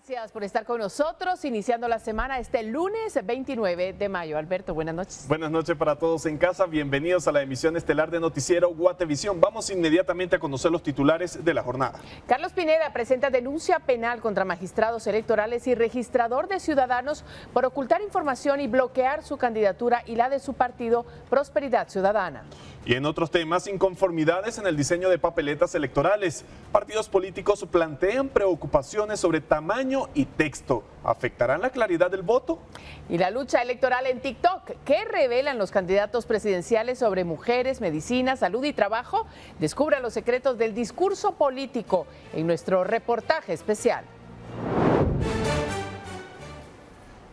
Gracias por estar con nosotros, iniciando la semana este lunes 29 de mayo. Alberto, buenas noches. Buenas noches para todos en casa, bienvenidos a la emisión estelar de Noticiero Guatevisión. Vamos inmediatamente a conocer los titulares de la jornada. Carlos Pineda presenta denuncia penal contra magistrados electorales y registrador de ciudadanos por ocultar información y bloquear su candidatura y la de su partido Prosperidad Ciudadana. Y en otros temas, inconformidades en el diseño de papeletas electorales. Partidos políticos plantean preocupaciones sobre tamaño y texto. ¿Afectarán la claridad del voto? Y la lucha electoral en TikTok. ¿Qué revelan los candidatos presidenciales sobre mujeres, medicina, salud y trabajo? Descubra los secretos del discurso político en nuestro reportaje especial.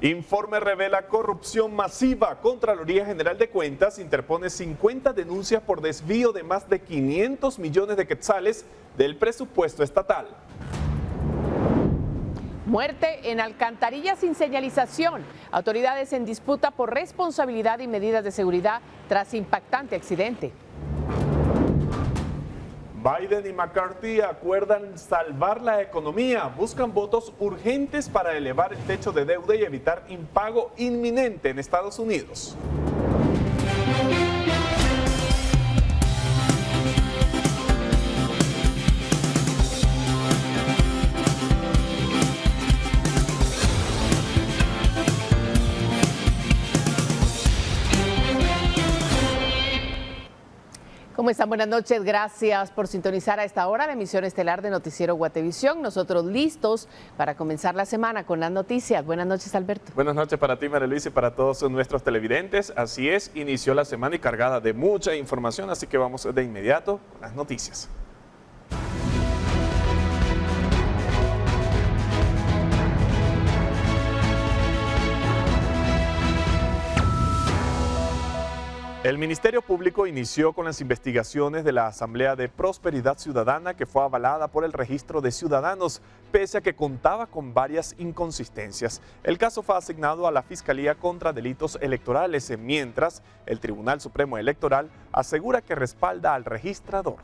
Informe revela corrupción masiva. Contraloría General de Cuentas interpone 50 denuncias por desvío de más de 500 millones de quetzales del presupuesto estatal. Muerte en alcantarillas sin señalización. Autoridades en disputa por responsabilidad y medidas de seguridad tras impactante accidente. Biden y McCarthy acuerdan salvar la economía. Buscan votos urgentes para elevar el techo de deuda y evitar impago inminente en Estados Unidos. ¿Cómo están? Buenas noches, gracias por sintonizar a esta hora la emisión estelar de Noticiero Guatevisión. Nosotros listos para comenzar la semana con las noticias. Buenas noches, Alberto. Buenas noches para ti, María Luisa, y para todos nuestros televidentes. Así es, inició la semana y cargada de mucha información, así que vamos de inmediato con las noticias. El Ministerio Público inició con las investigaciones de la Asamblea de Prosperidad Ciudadana, que fue avalada por el Registro de Ciudadanos, pese a que contaba con varias inconsistencias. El caso fue asignado a la Fiscalía contra Delitos Electorales, mientras el Tribunal Supremo Electoral asegura que respalda al registrador.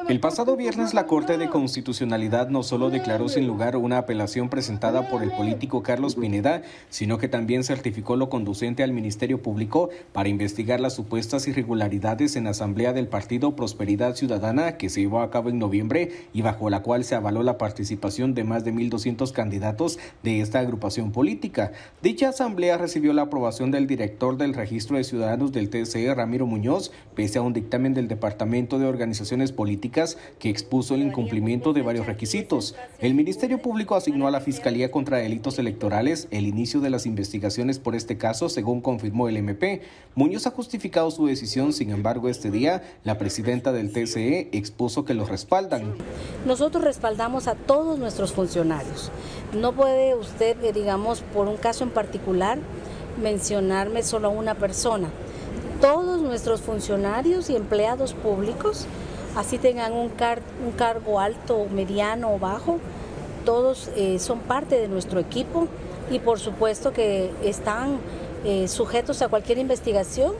El pasado viernes la Corte de Constitucionalidad no solo declaró sin lugar una apelación presentada por el político Carlos Pineda, sino que también certificó lo conducente al Ministerio Público para investigar las supuestas irregularidades en la Asamblea del Partido Prosperidad Ciudadana que se llevó a cabo en noviembre y bajo la cual se avaló la participación de más de 1.200 candidatos de esta agrupación política. Dicha asamblea recibió la aprobación del director del Registro de Ciudadanos del TSE, Ramiro Muñoz, pese a un dictamen del Departamento de Organizaciones Políticas que expuso el incumplimiento de varios requisitos. El Ministerio Público asignó a la Fiscalía contra Delitos Electorales el inicio de las investigaciones por este caso, según confirmó el MP. Muñoz ha justificado su decisión, sin embargo, este día la presidenta del TSE expuso que los respaldan. Nosotros respaldamos a todos nuestros funcionarios. No puede usted, digamos, por un caso en particular, mencionarme solo a una persona. Todos nuestros funcionarios y empleados públicos, así tengan un cargo alto, mediano o bajo, todos son parte de nuestro equipo y por supuesto que están sujetos a cualquier investigación.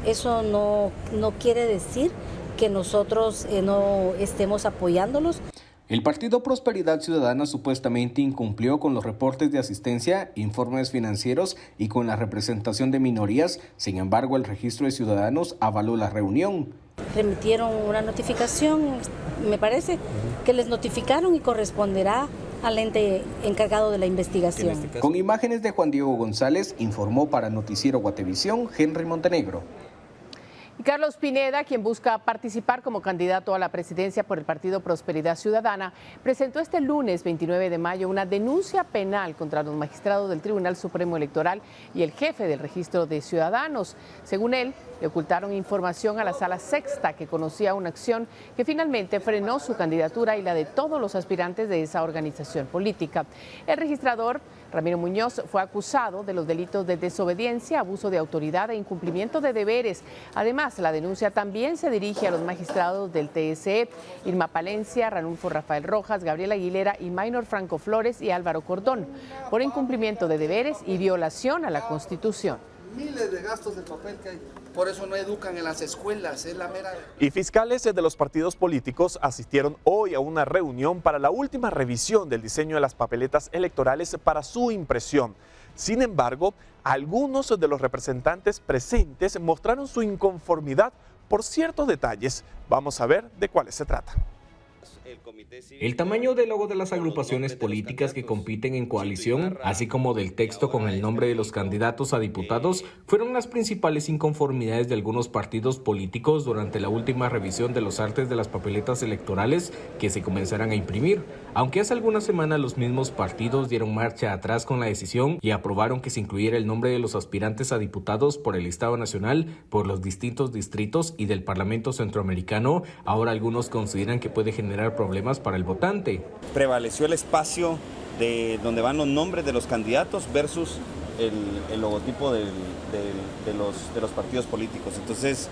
Eso no quiere decir que nosotros no estemos apoyándolos. El Partido Prosperidad Ciudadana supuestamente incumplió con los reportes de asistencia, informes financieros y con la representación de minorías. Sin embargo, el Registro de Ciudadanos avaló la reunión. Remitieron una notificación, me parece que les notificaron y corresponderá al ente encargado de la investigación. Con imágenes de Juan Diego González, informó para Noticiero Guatevisión, Henry Montenegro. Y Carlos Pineda, quien busca participar como candidato a la presidencia por el Partido Prosperidad Ciudadana, presentó este lunes 29 de mayo una denuncia penal contra los magistrados del Tribunal Supremo Electoral y el jefe del Registro de Ciudadanos. Según él, le ocultaron información a la Sala Sexta que conocía una acción que finalmente frenó su candidatura y la de todos los aspirantes de esa organización política. El registrador Ramiro Muñoz fue acusado de los delitos de desobediencia, abuso de autoridad e incumplimiento de deberes. Además, la denuncia también se dirige a los magistrados del TSE, Irma Palencia, Ranulfo Rafael Rojas, Gabriela Aguilera y Maynor Franco Flores y Álvaro Cordón, por incumplimiento de deberes y violación a la Constitución. miles de gastos de papel que hay. Por eso no educan en las escuelas, es la mera... Y fiscales de los partidos políticos asistieron hoy a una reunión para la última revisión del diseño de las papeletas electorales para su impresión. Sin embargo, algunos de los representantes presentes mostraron su inconformidad por ciertos detalles. Vamos a ver de cuáles se trata. El tamaño del logo de las agrupaciones políticas que compiten en coalición, así como del texto con el nombre de los candidatos a diputados, fueron las principales inconformidades de algunos partidos políticos durante la última revisión de los artes de las papeletas electorales que se comenzarán a imprimir. Aunque hace algunas semanas los mismos partidos dieron marcha atrás con la decisión y aprobaron que se incluyera el nombre de los aspirantes a diputados por el Estado Nacional, por los distintos distritos y del Parlamento Centroamericano, ahora algunos consideran que puede generar problemas para el votante. Prevaleció el espacio de donde van los nombres de los candidatos versus el logotipo de los partidos políticos. Entonces,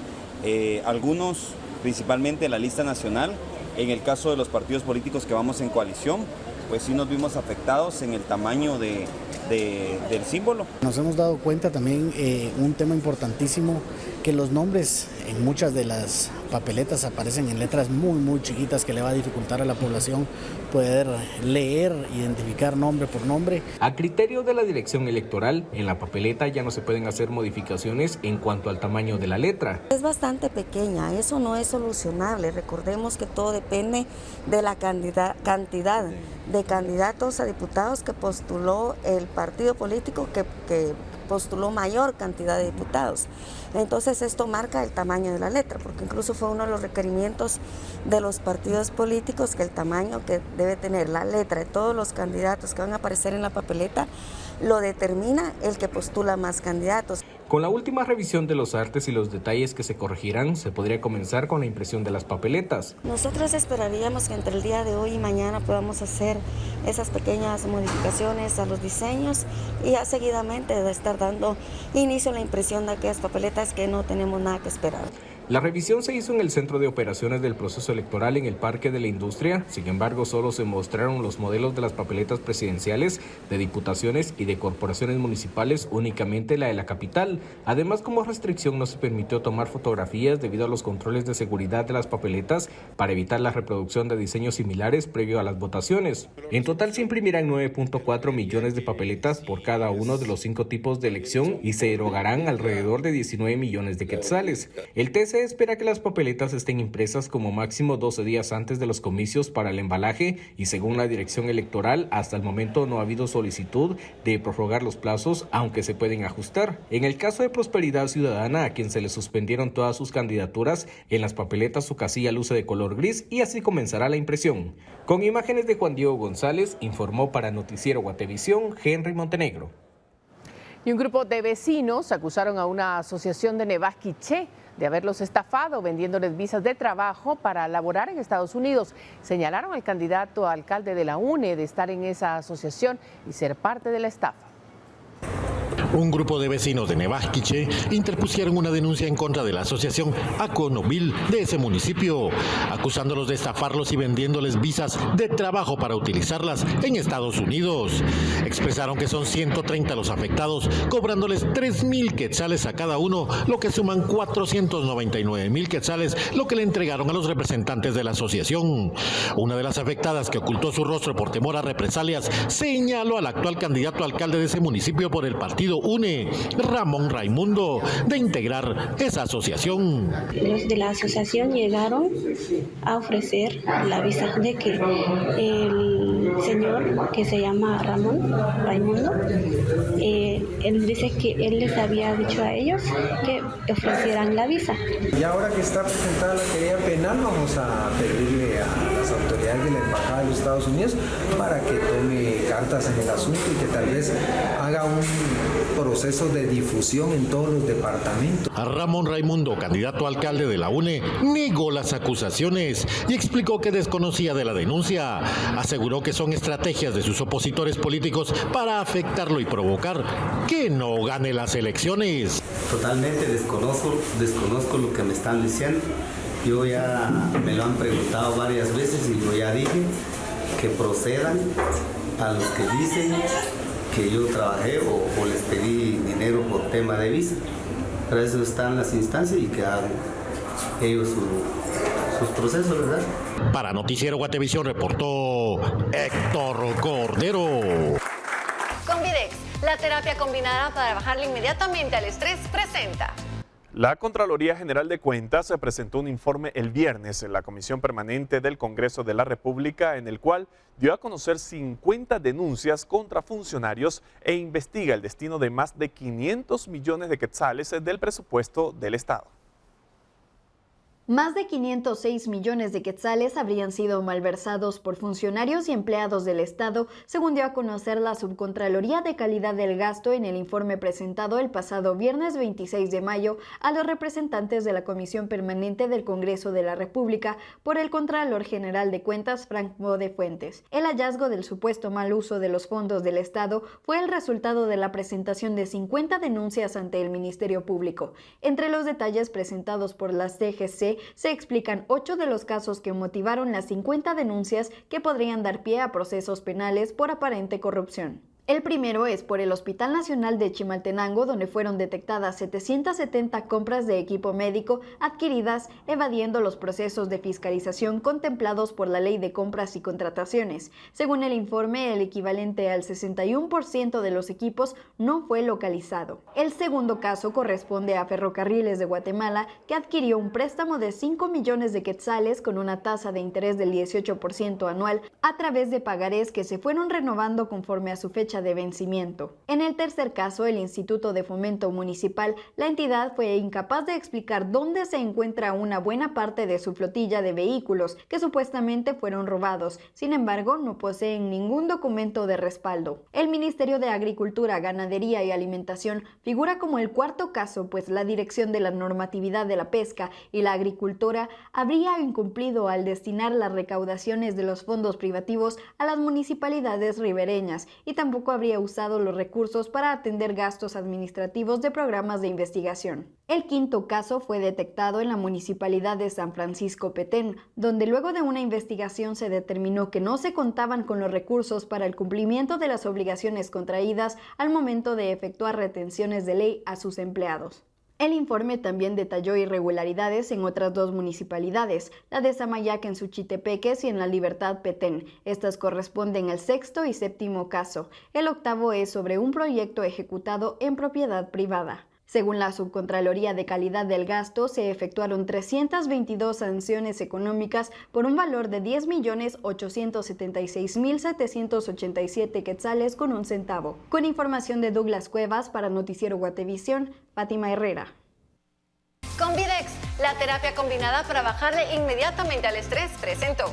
algunos, principalmente la lista nacional, en el caso de los partidos políticos que vamos en coalición, pues sí nos vimos afectados en el tamaño del símbolo. Nos hemos dado cuenta también un tema importantísimo, que los nombres en muchas de las papeletas aparecen en letras muy chiquitas que le va a dificultar a la población poder leer, identificar nombre por nombre. A criterio de la dirección electoral, en la papeleta ya no se pueden hacer modificaciones en cuanto al tamaño de la letra. Es bastante pequeña, eso no es solucionable. Recordemos que todo depende de la cantidad de candidatos a diputados que postuló el partido político que postuló mayor cantidad de diputados. Entonces esto marca el tamaño de la letra, porque incluso fue uno de los requerimientos de los partidos políticos que el tamaño que debe tener la letra de todos los candidatos que van a aparecer en la papeleta lo determina el que postula más candidatos. Con la última revisión de los artes y los detalles que se corregirán, se podría comenzar con la impresión de las papeletas. Nosotros esperaríamos que entre el día de hoy y mañana podamos hacer esas pequeñas modificaciones a los diseños y ya seguidamente de estar dando inicio a la impresión de aquellas papeletas que no tenemos nada que esperar. La revisión se hizo en el Centro de Operaciones del Proceso Electoral en el Parque de la Industria. Sin embargo, solo se mostraron los modelos de las papeletas presidenciales, de diputaciones y de corporaciones municipales, únicamente la de la capital. Además, como restricción no se permitió tomar fotografías debido a los controles de seguridad de las papeletas para evitar la reproducción de diseños similares previo a las votaciones. En total se imprimirán 9.4 millones de papeletas por cada uno de los 5 tipos de elección y se erogarán alrededor de 19 millones de quetzales. El TC espera que las papeletas estén impresas como máximo 12 días antes de los comicios para el embalaje y según la dirección electoral, hasta el momento no ha habido solicitud de prorrogar los plazos, aunque se pueden ajustar. En el caso de Prosperidad Ciudadana, a quien se le suspendieron todas sus candidaturas, en las papeletas su casilla luce de color gris y así comenzará la impresión. Con imágenes de Juan Diego González, informó para Noticiero Guatevisión, Henry Montenegro. Y un grupo de vecinos acusaron a una asociación de Nevas Quiché de haberlos estafado vendiéndoles visas de trabajo para laborar en Estados Unidos. Señalaron al candidato a alcalde de la UNE de estar en esa asociación y ser parte de la estafa. Un grupo de vecinos de Nevas Quiché interpusieron una denuncia en contra de la asociación Aconovil de ese municipio, acusándolos de estafarlos y vendiéndoles visas de trabajo para utilizarlas en Estados Unidos. Expresaron que son 130 los afectados, cobrándoles 3,000 quetzales a cada uno, lo que suman 499,000 quetzales, lo que le entregaron a los representantes de la asociación. Una de las afectadas, que ocultó su rostro por temor a represalias, señaló al actual candidato a alcalde de ese municipio por el partido UNE, Ramón Raimundo, de integrar esa asociación. Los de la asociación llegaron a ofrecer la visa de que el señor que se llama Ramón Raimundo, él dice que él les había dicho a ellos que ofrecieran la visa. Y ahora que está presentada la querella penal, vamos a pedirle a las autoridades de la Embajada de los Estados Unidos para que tome cartas en el asunto y que tal vez haga un proceso de difusión en todos los departamentos. Ramón Raimundo, candidato a alcalde de la UNE, negó las acusaciones y explicó que desconocía de la denuncia. Aseguró que son estrategias de sus opositores políticos para afectarlo y provocar que no gane las elecciones. Totalmente desconozco lo que me están diciendo. Yo ya me lo han preguntado varias veces y yo ya dije que procedan a los que dicen que yo trabajé o les pedí dinero por tema de visa. Para eso están las instancias y que hagan ellos sus procesos, ¿verdad? Para Noticiero Guatevisión reportó Héctor Cordero. Convidex, la terapia combinada para bajarle inmediatamente al estrés, presenta. La Contraloría General de Cuentas presentó un informe el viernes en la Comisión Permanente del Congreso de la República, en el cual dio a conocer 50 denuncias contra funcionarios e investiga el destino de más de 500 millones de quetzales del presupuesto del Estado. Más de 506 millones de quetzales habrían sido malversados por funcionarios y empleados del Estado, según dio a conocer la Subcontraloría de Calidad del Gasto en el informe presentado el pasado viernes 26 de mayo a los representantes de la Comisión Permanente del Congreso de la República por el Contralor General de Cuentas, Frank Bode Fuentes. El hallazgo del supuesto mal uso de los fondos del Estado fue el resultado de la presentación de 50 denuncias ante el Ministerio Público. Entre los detalles presentados por las CGC, se explican 8 de los casos que motivaron las 50 denuncias que podrían dar pie a procesos penales por aparente corrupción. El primero es por el Hospital Nacional de Chimaltenango, donde fueron detectadas 770 compras de equipo médico adquiridas evadiendo los procesos de fiscalización contemplados por la Ley de Compras y Contrataciones. Según el informe, el equivalente al 61% de los equipos no fue localizado. El segundo caso corresponde a Ferrocarriles de Guatemala, que adquirió un préstamo de 5 millones de quetzales con una tasa de interés del 18% anual a través de pagarés que se fueron renovando conforme a su fecha de vencimiento. En el tercer caso, el Instituto de Fomento Municipal, la entidad fue incapaz de explicar dónde se encuentra una buena parte de su flotilla de vehículos que supuestamente fueron robados. Sin embargo, no poseen ningún documento de respaldo. El Ministerio de Agricultura, Ganadería y Alimentación figura como el cuarto caso, pues la Dirección de la Normatividad de la Pesca y la Agricultura habría incumplido al destinar las recaudaciones de los fondos privativos a las municipalidades ribereñas y tampoco habría usado los recursos para atender gastos administrativos de programas de investigación. El quinto caso fue detectado en la municipalidad de San Francisco Petén, donde luego de una investigación se determinó que no se contaban con los recursos para el cumplimiento de las obligaciones contraídas al momento de efectuar retenciones de ley a sus empleados. El informe también detalló irregularidades en otras 2 municipalidades, la de Samayac en Suchitepeques y en La Libertad Petén. Estas corresponden al sexto y séptimo caso. El octavo es sobre un proyecto ejecutado en propiedad privada. Según la Subcontraloría de Calidad del Gasto, se efectuaron 322 sanciones económicas por un valor de 10.876.787 quetzales con un centavo. Con información de Douglas Cuevas para Noticiero Guatevisión, Fátima Herrera. Convidex, la terapia combinada para bajarle inmediatamente al estrés, presentó.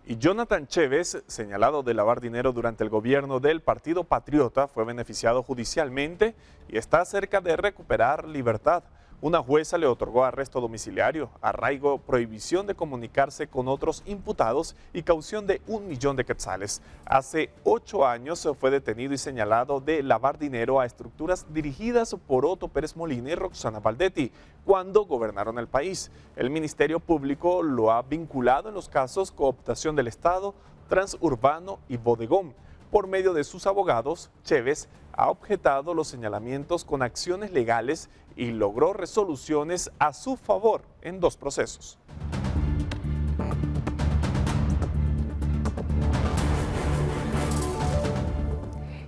Y Jonathan Chévez, señalado de lavar dinero durante el gobierno del Partido Patriota, fue beneficiado judicialmente y está cerca de recuperar libertad. Una jueza le otorgó arresto domiciliario, arraigo, prohibición de comunicarse con otros imputados y caución de 1 millón de quetzales. Hace 8 años fue detenido y señalado de lavar dinero a estructuras dirigidas por Otto Pérez Molina y Roxana Valdetti cuando gobernaron el país. El Ministerio Público lo ha vinculado en los casos Cooptación del Estado, Transurbano y Bodegón. Por medio de sus abogados, Chévez ha objetado los señalamientos con acciones legales y logró resoluciones a su favor en 2 procesos.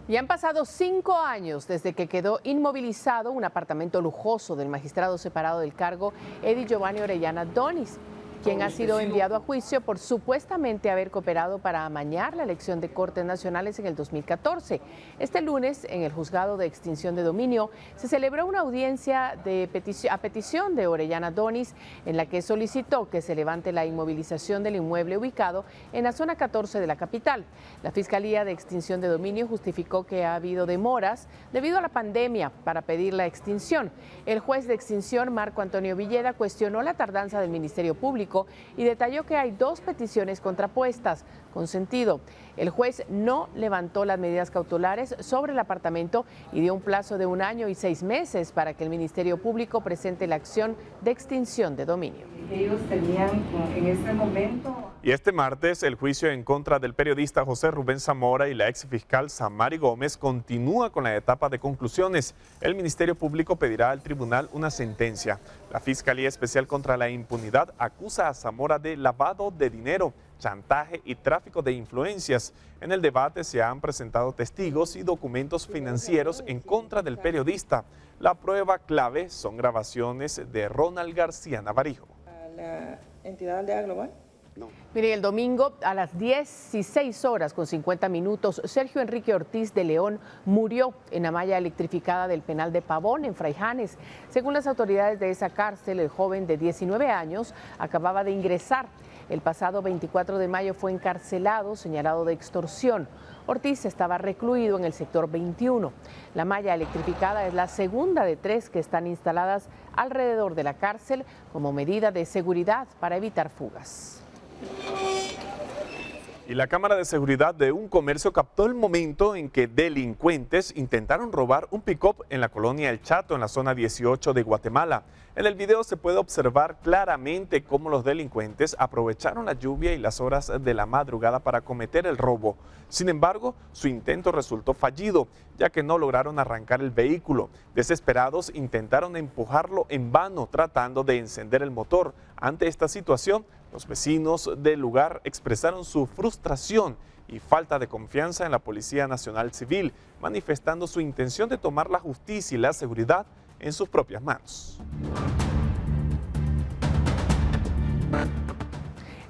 Y han pasado 5 años desde que quedó inmovilizado un apartamento lujoso del magistrado separado del cargo Eddie Giovanni Orellana Donis, quien ha sido enviado a juicio por supuestamente haber cooperado para amañar la elección de Cortes Nacionales en el 2014. Este lunes, en el Juzgado de Extinción de Dominio, se celebró una audiencia a petición de Orellana Donis, en la que solicitó que se levante la inmovilización del inmueble ubicado en la zona 14 de la capital. La Fiscalía de Extinción de Dominio justificó que ha habido demoras debido a la pandemia para pedir la extinción. El juez de extinción, Marco Antonio Villeda, cuestionó la tardanza del Ministerio Público y detalló que hay 2 peticiones contrapuestas con sentido. El juez no levantó las medidas cautelares sobre el apartamento y dio un plazo de 1 año y 6 meses para que el Ministerio Público presente la acción de extinción de dominio. Ellos tenían en este momento... Y este martes, el juicio en contra del periodista José Rubén Zamora y la exfiscal Samari Gómez continúa con la etapa de conclusiones. El Ministerio Público pedirá al tribunal una sentencia. La Fiscalía Especial contra la Impunidad acusa a Zamora de lavado de dinero, chantaje y tráfico de influencias. En el debate se han presentado testigos y documentos financieros en contra del periodista. La prueba clave son grabaciones de Ronald García Navarijo. ¿La entidad Aldea Global? No. Mire, el domingo a las 16:50 Sergio Enrique Ortiz de León murió en la malla electrificada del penal de Pavón, en Fraijanes. Según las autoridades de esa cárcel, el joven de 19 años acababa de ingresar. El pasado 24 de mayo fue encarcelado, señalado de extorsión. Ortiz estaba recluido en el sector 21. La malla electrificada es la segunda de 3 que están instaladas alrededor de la cárcel como medida de seguridad para evitar fugas. Y la cámara de seguridad de un comercio captó el momento en que delincuentes intentaron robar un pick-up en la colonia El Chato, en la zona 18 de Guatemala. En el video se puede observar claramente cómo los delincuentes aprovecharon la lluvia y las horas de la madrugada para cometer el robo. Sin embargo, su intento resultó fallido, ya que no lograron arrancar el vehículo. Desesperados, intentaron empujarlo en vano, tratando de encender el motor. Ante esta situación, los vecinos del lugar expresaron su frustración y falta de confianza en la Policía Nacional Civil, manifestando su intención de tomar la justicia y la seguridad en sus propias manos.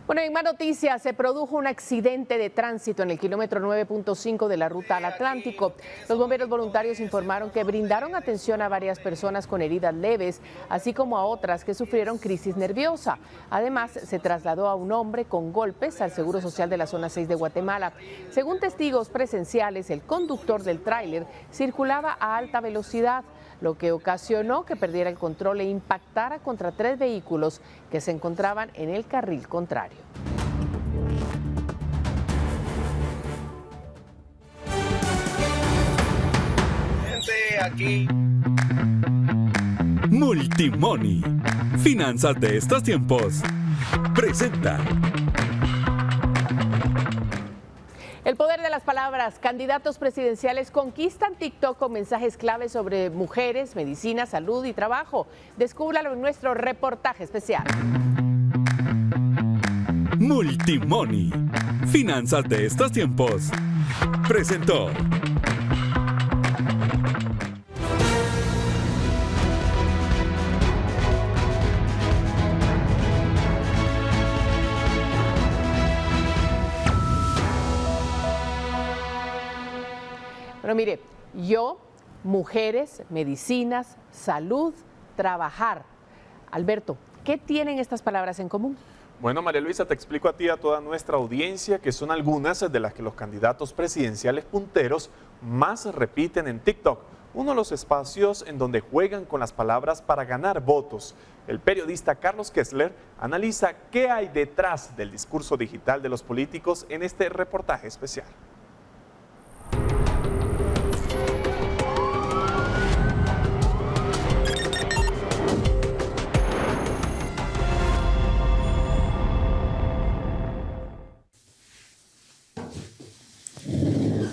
Bueno, en más noticias, se produjo un accidente de tránsito en el kilómetro 9.5 de la ruta al Atlántico. Los bomberos voluntarios informaron que brindaron atención a varias personas con heridas leves, así como a otras que sufrieron crisis nerviosa. Además, se trasladó a un hombre con golpes al Seguro Social de la zona 6 de Guatemala. Según testigos presenciales, el conductor del tráiler circulaba a alta velocidad, lo que ocasionó que perdiera el control e impactara contra 3 vehículos que se encontraban en el carril contrario. Aquí. Multimoney. Finanzas de estos tiempos. Presenta. El poder de las palabras. Candidatos presidenciales conquistan TikTok con mensajes claves sobre mujeres, medicina, salud y trabajo. Descúbralo en nuestro reportaje especial. Multimoney. Finanzas de estos tiempos. Presentó. Bueno, mire, yo, mujeres, medicinas, salud, trabajar. Alberto, ¿qué tienen estas palabras en común? Bueno, María Luisa, te explico a ti y a toda nuestra audiencia que son algunas de las que los candidatos presidenciales punteros más repiten en TikTok, uno de los espacios en donde juegan con las palabras para ganar votos. El periodista Carlos Kessler analiza qué hay detrás del discurso digital de los políticos en este reportaje especial.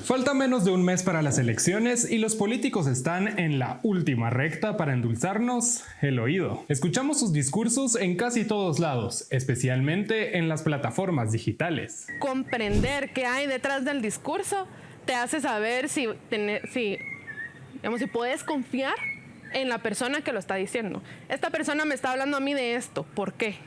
Falta menos de un mes para las elecciones y los políticos están en la última recta para endulzarnos el oído. Escuchamos sus discursos en casi todos lados, especialmente en las plataformas digitales. Comprender qué hay detrás del discurso te hace saber si puedes confiar en la persona que lo está diciendo. Esta persona me está hablando a mí de esto, ¿por qué?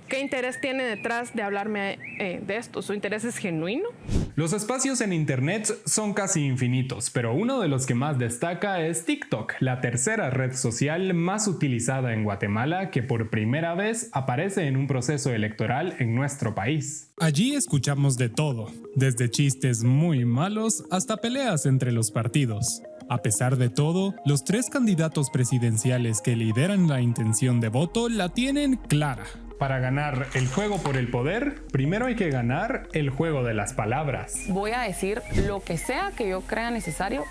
¿Qué interés tiene detrás de hablarme de esto? ¿Su interés es genuino? Los espacios en internet son casi infinitos, pero uno de los que más destaca es TikTok, la tercera red social más utilizada en Guatemala, que por primera vez aparece en un proceso electoral en nuestro país. Allí escuchamos de todo, desde chistes muy malos hasta peleas entre los partidos. A pesar de todo, los 3 candidatos presidenciales que lideran la intención de voto la tienen clara. Para ganar el juego por el poder, primero hay que ganar el juego de las palabras. Voy a decir lo que sea que yo crea necesario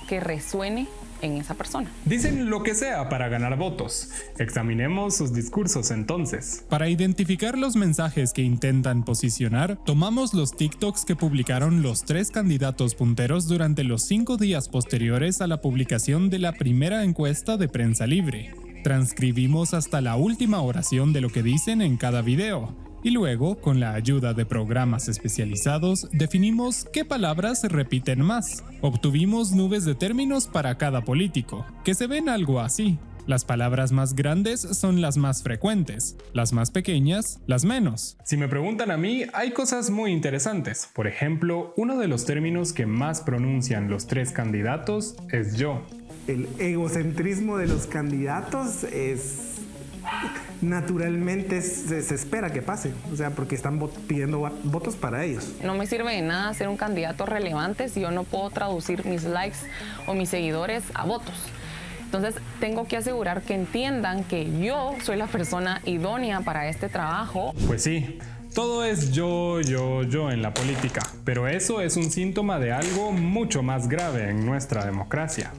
que resuene en esa persona. Dicen lo que sea para ganar votos. Examinemos sus discursos entonces. Para identificar los mensajes que intentan posicionar, tomamos los TikToks que publicaron los 3 candidatos punteros durante los 5 días posteriores a la publicación de la primera encuesta de Prensa Libre. Transcribimos hasta la última oración de lo que dicen en cada video. Y luego, con la ayuda de programas especializados, definimos qué palabras se repiten más. Obtuvimos nubes de términos para cada político, que se ven algo así. Las palabras más grandes son las más frecuentes, las más pequeñas, las menos. Si me preguntan a mí, hay cosas muy interesantes. Por ejemplo, uno de los términos que más pronuncian los 3 candidatos es yo. El egocentrismo de los candidatos es... naturalmente se espera que pase, o sea, porque están pidiendo votos para ellos. No me sirve de nada ser un candidato relevante si yo no puedo traducir mis likes o mis seguidores a votos. Entonces tengo que asegurar que entiendan que yo soy la persona idónea para este trabajo. Pues sí, todo es yo en la política, pero eso es un síntoma de algo mucho más grave en nuestra democracia.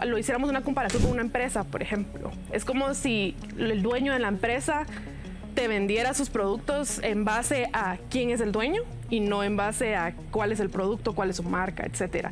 Lo hiciéramos una comparación con una empresa, por ejemplo. Es como si el dueño de la empresa te vendiera sus productos en base a quién es el dueño y no en base a cuál es el producto, cuál es su marca, etc.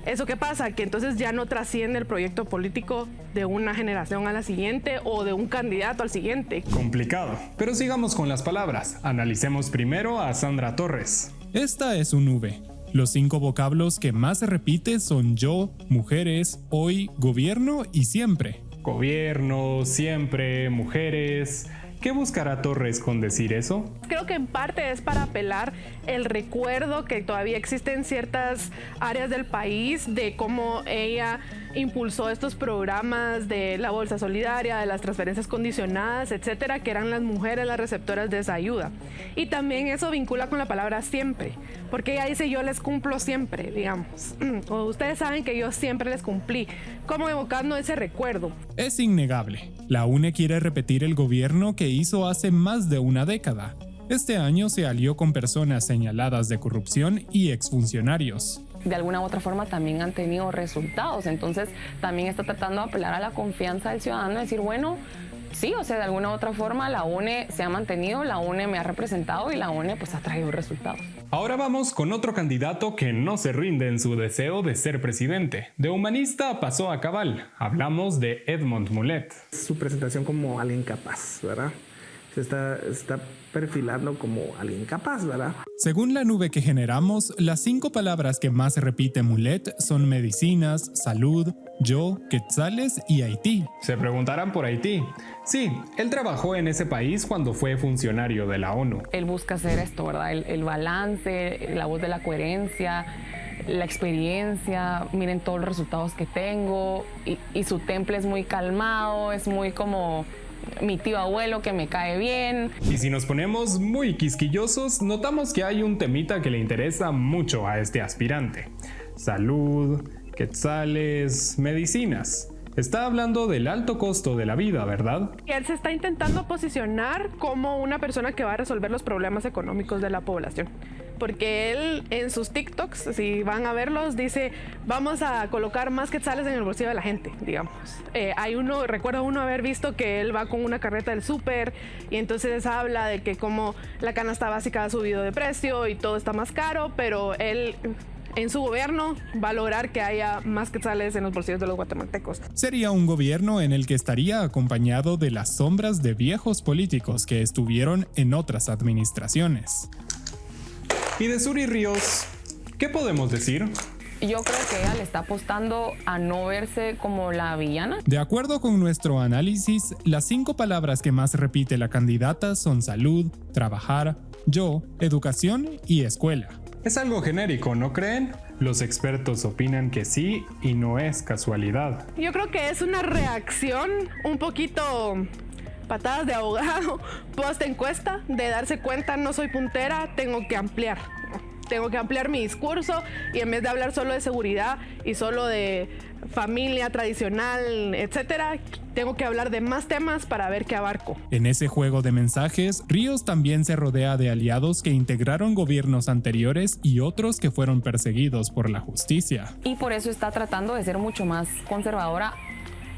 ¿Eso qué pasa? Que entonces ya no trasciende el proyecto político de una generación a la siguiente o de un candidato al siguiente. Complicado. Pero sigamos con las palabras. Analicemos primero a Sandra Torres. Esta es su nube. Los 5 vocablos que más se repite son yo, mujeres, hoy, gobierno y siempre. Gobierno, siempre, mujeres. ¿Qué buscará Torres con decir eso? Creo que en parte es para apelar el recuerdo que todavía existe en ciertas áreas del país de cómo ella impulsó estos programas de la bolsa solidaria, de las transferencias condicionadas, etcétera, que eran las mujeres las receptoras de esa ayuda. Y también eso vincula con la palabra siempre, porque ella dice yo les cumplo siempre, digamos. O ustedes saben que yo siempre les cumplí, como evocando ese recuerdo. Es innegable. La UNE quiere repetir el gobierno que hizo hace más de una década. Este año se alió con personas señaladas de corrupción y exfuncionarios. De alguna u otra forma también han tenido resultados, entonces también está tratando de apelar a la confianza del ciudadano, decir, bueno, sí, o sea, de alguna u otra forma la UNE se ha mantenido, la UNE me ha representado y la UNE pues ha traído resultados. Ahora vamos con otro candidato que no se rinde en su deseo de ser presidente. De humanista pasó a cabal. Hablamos de Edmond Mulet. Su presentación como alguien capaz, ¿verdad? Se está perfilando como alguien capaz, ¿verdad? Según la nube que generamos, las 5 palabras que más repite Mulet son medicinas, salud, yo, quetzales y Haití. Se preguntarán por Haití. Sí, él trabajó en ese país cuando fue funcionario de la ONU. Él busca hacer esto, ¿verdad? El balance, la voz de la coherencia, la experiencia, miren todos los resultados que tengo y su temple es muy calmado, es muy como mi tío abuelo que me cae bien. Y si nos ponemos muy quisquillosos, notamos que hay un temita que le interesa mucho a este aspirante. Salud, quetzales, medicinas. Está hablando del alto costo de la vida, ¿verdad? Él se está intentando posicionar como una persona que va a resolver los problemas económicos de la población. Porque él en sus TikToks, si van a verlos, dice vamos a colocar más quetzales en el bolsillo de la gente, digamos. Recuerdo uno haber visto que él va con una carreta del súper y entonces habla de que como la canasta básica ha subido de precio y todo está más caro, pero él en su gobierno va a lograr que haya más quetzales en los bolsillos de los guatemaltecos. Sería un gobierno en el que estaría acompañado de las sombras de viejos políticos que estuvieron en otras administraciones. Y de Suri Ríos, ¿qué podemos decir? Yo creo que ella le está apostando a no verse como la villana. De acuerdo con nuestro análisis, las 5 palabras que más repite la candidata son salud, trabajar, yo, educación y escuela. Es algo genérico, ¿no creen? Los expertos opinan que sí y no es casualidad. Yo creo que es una reacción un poquito patadas de ahogado, post encuesta, de darse cuenta no soy puntera, tengo que ampliar. tengo que ampliar mi discurso y en vez de hablar solo de seguridad y solo de familia tradicional, etcétera, tengo que hablar de más temas para ver qué abarco. En ese juego de mensajes, Ríos también se rodea de aliados que integraron gobiernos anteriores y otros que fueron perseguidos por la justicia. Y por eso está tratando de ser mucho más conservadora.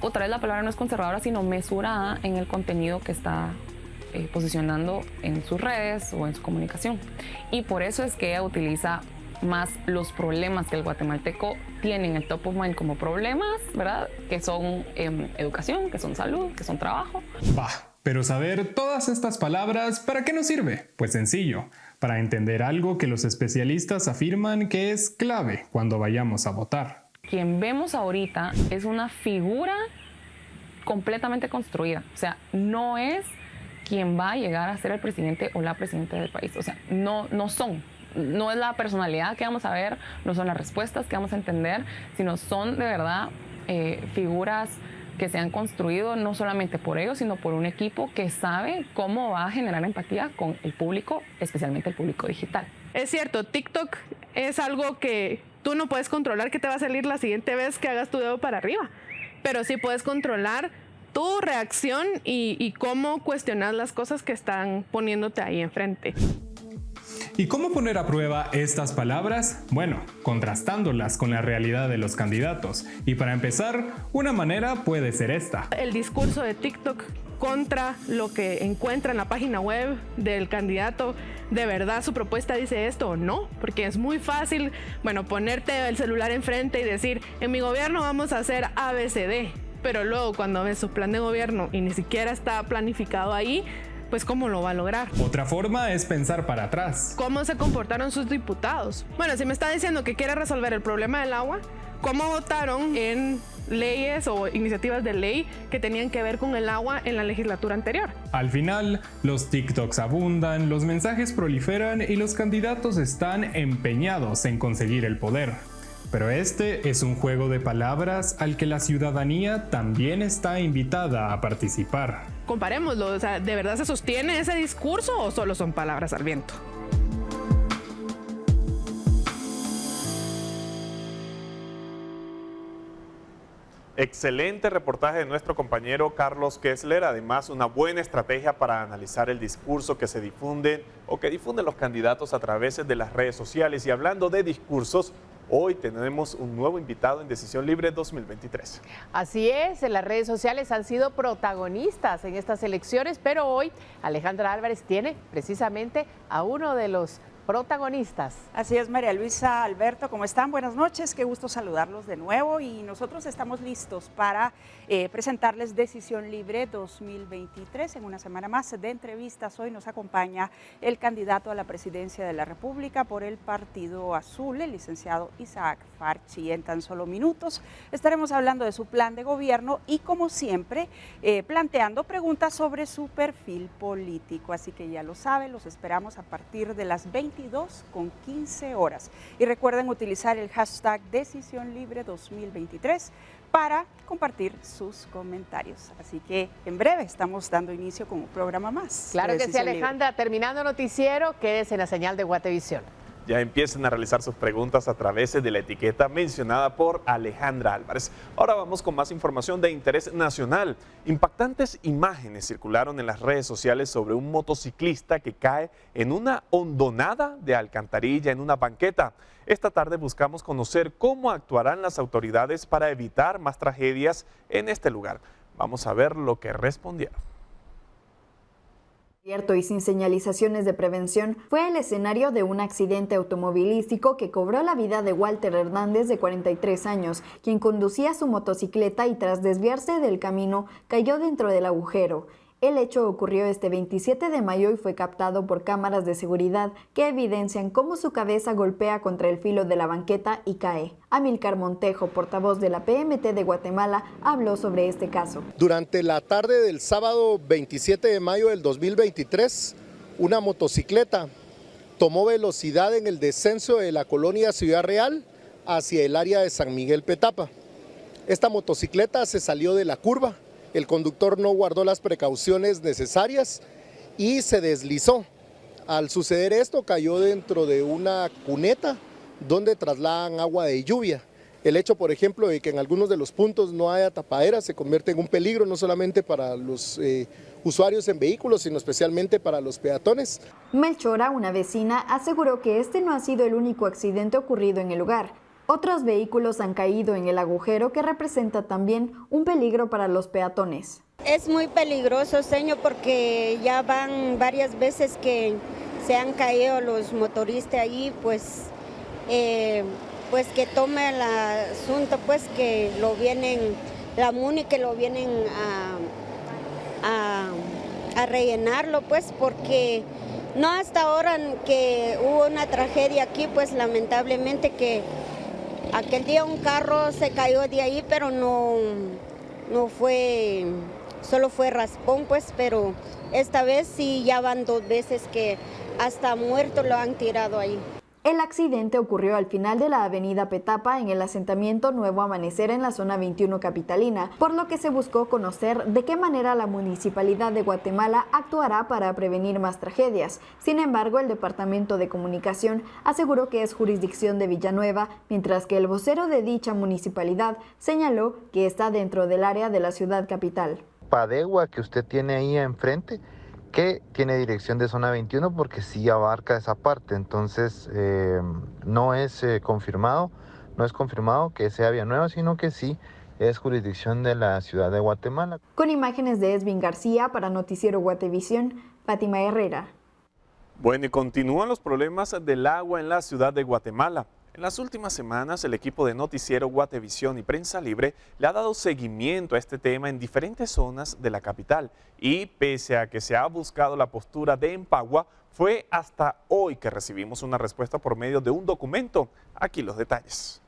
Otra vez la palabra no es conservadora, sino mesurada en el contenido que está posicionando en sus redes o en su comunicación. Y por eso es que ella utiliza más los problemas que el guatemalteco tiene en el top of mind como problemas, ¿verdad? Que son educación, que son salud, que son trabajo. Pero saber todas estas palabras, ¿para qué nos sirve? Pues sencillo, para entender algo que los especialistas afirman que es clave cuando vayamos a votar. Quien vemos ahorita es una figura completamente construida, o sea, no es quien va a llegar a ser el presidente o la presidenta del país, o sea, no es la personalidad que vamos a ver, no son las respuestas que vamos a entender, sino son de verdad figuras que se han construido no solamente por ellos, sino por un equipo que sabe cómo va a generar empatía con el público, especialmente el público digital. Es cierto, TikTok es algo que tú no puedes controlar qué te va a salir la siguiente vez que hagas tu dedo para arriba, pero sí puedes controlar tu reacción y cómo cuestionar las cosas que están poniéndote ahí enfrente. ¿Y cómo poner a prueba estas palabras? Bueno, contrastándolas con la realidad de los candidatos. Y para empezar, una manera puede ser esta. El discurso de TikTok contra lo que encuentra en la página web del candidato, ¿de verdad su propuesta dice esto o no? Porque es muy fácil, ponerte el celular enfrente y decir, en mi gobierno vamos a hacer ABCD, pero luego cuando ves su plan de gobierno y ni siquiera está planificado ahí, pues ¿cómo lo va a lograr? Otra forma es pensar para atrás. ¿Cómo se comportaron sus diputados? Bueno, si me está diciendo que quiere resolver el problema del agua, ¿cómo votaron en leyes o iniciativas de ley que tenían que ver con el agua en la legislatura anterior? Al final, los TikToks abundan, los mensajes proliferan y los candidatos están empeñados en conseguir el poder. Pero este es un juego de palabras al que la ciudadanía también está invitada a participar. Comparémoslo, o sea, ¿de verdad se sostiene ese discurso o solo son palabras al viento? Excelente reportaje de nuestro compañero Carlos Kessler, además una buena estrategia para analizar el discurso que se difunde o que difunden los candidatos a través de las redes sociales. Y hablando de discursos, hoy tenemos un nuevo invitado en Decisión Libre 2023. Así es, las redes sociales han sido protagonistas en estas elecciones, pero hoy Alejandra Álvarez tiene precisamente a uno de los protagonistas. Así es, María Luisa, Alberto, ¿cómo están? Buenas noches, qué gusto saludarlos de nuevo y nosotros estamos listos para presentarles Decisión Libre 2023 en una semana más de entrevistas. Hoy nos acompaña el candidato a la presidencia de la República por el Partido Azul, el licenciado Isaac Farchi. En tan solo minutos estaremos hablando de su plan de gobierno y, como siempre, planteando preguntas sobre su perfil político. Así que ya lo saben, los esperamos a partir de las 22:15 horas. Y recuerden utilizar el hashtag Decisión Libre 2023 para compartir sus comentarios. Así que en breve estamos dando inicio con un programa más. Claro que sí, Alejandra. Terminando noticiero, quédese en la señal de Guatevisión. Ya empiecen a realizar sus preguntas a través de la etiqueta mencionada por Alejandra Álvarez. Ahora vamos con más información de interés nacional. Impactantes imágenes circularon en las redes sociales sobre un motociclista que cae en una hondonada de alcantarilla en una banqueta. Esta tarde buscamos conocer cómo actuarán las autoridades para evitar más tragedias en este lugar. Vamos a ver lo que respondieron. Abierto y sin señalizaciones de prevención, fue el escenario de un accidente automovilístico que cobró la vida de Walter Hernández, de 43 años, quien conducía su motocicleta y tras desviarse del camino cayó dentro del agujero. El hecho ocurrió este 27 de mayo y fue captado por cámaras de seguridad que evidencian cómo su cabeza golpea contra el filo de la banqueta y cae. Amílcar Montejo, portavoz de la PMT de Guatemala, habló sobre este caso. Durante la tarde del sábado 27 de mayo del 2023, una motocicleta tomó velocidad en el descenso de la colonia Ciudad Real hacia el área de San Miguel Petapa. Esta motocicleta se salió de la curva. El conductor no guardó las precauciones necesarias y se deslizó Al suceder esto, cayó dentro de una cuneta donde trasladan agua de lluvia. El hecho, por ejemplo, de que en algunos de los puntos no haya tapaderas se convierte en un peligro no solamente para los usuarios en vehículos, sino especialmente para los peatones. Melchora, una vecina, aseguró que este no ha sido el único accidente ocurrido en el lugar. Otros vehículos han caído en el agujero que representa también un peligro para los peatones. Es muy peligroso, señor, porque ya van varias veces que se han caído los motoristas ahí, pues que tome el asunto, pues que lo vienen, la MUNI que lo vienen a rellenarlo, pues porque no hasta ahora que hubo una tragedia aquí, pues lamentablemente que aquel día un carro se cayó de ahí, pero no fue, solo fue raspón, pues, pero esta vez sí ya van 2 veces que hasta muerto lo han tirado ahí. El accidente ocurrió al final de la avenida Petapa en el asentamiento Nuevo Amanecer en la zona 21 capitalina, por lo que se buscó conocer de qué manera la Municipalidad de Guatemala actuará para prevenir más tragedias. Sin embargo, el Departamento de Comunicación aseguró que es jurisdicción de Villanueva, mientras que el vocero de dicha municipalidad señaló que está dentro del área de la ciudad capital. Padegua que usted tiene ahí enfrente, que tiene dirección de zona 21 porque sí abarca esa parte, entonces no es confirmado que sea Villanueva, sino que sí es jurisdicción de la ciudad de Guatemala. Con imágenes de Esvin García para Noticiero Guatevisión, Fátima Herrera. Bueno, y continúan los problemas del agua en la ciudad de Guatemala. En las últimas semanas, el equipo de Noticiero Guatevisión y Prensa Libre le ha dado seguimiento a este tema en diferentes zonas de la capital. Y pese a que se ha buscado la postura de Empagua, fue hasta hoy que recibimos una respuesta por medio de un documento. Aquí los detalles.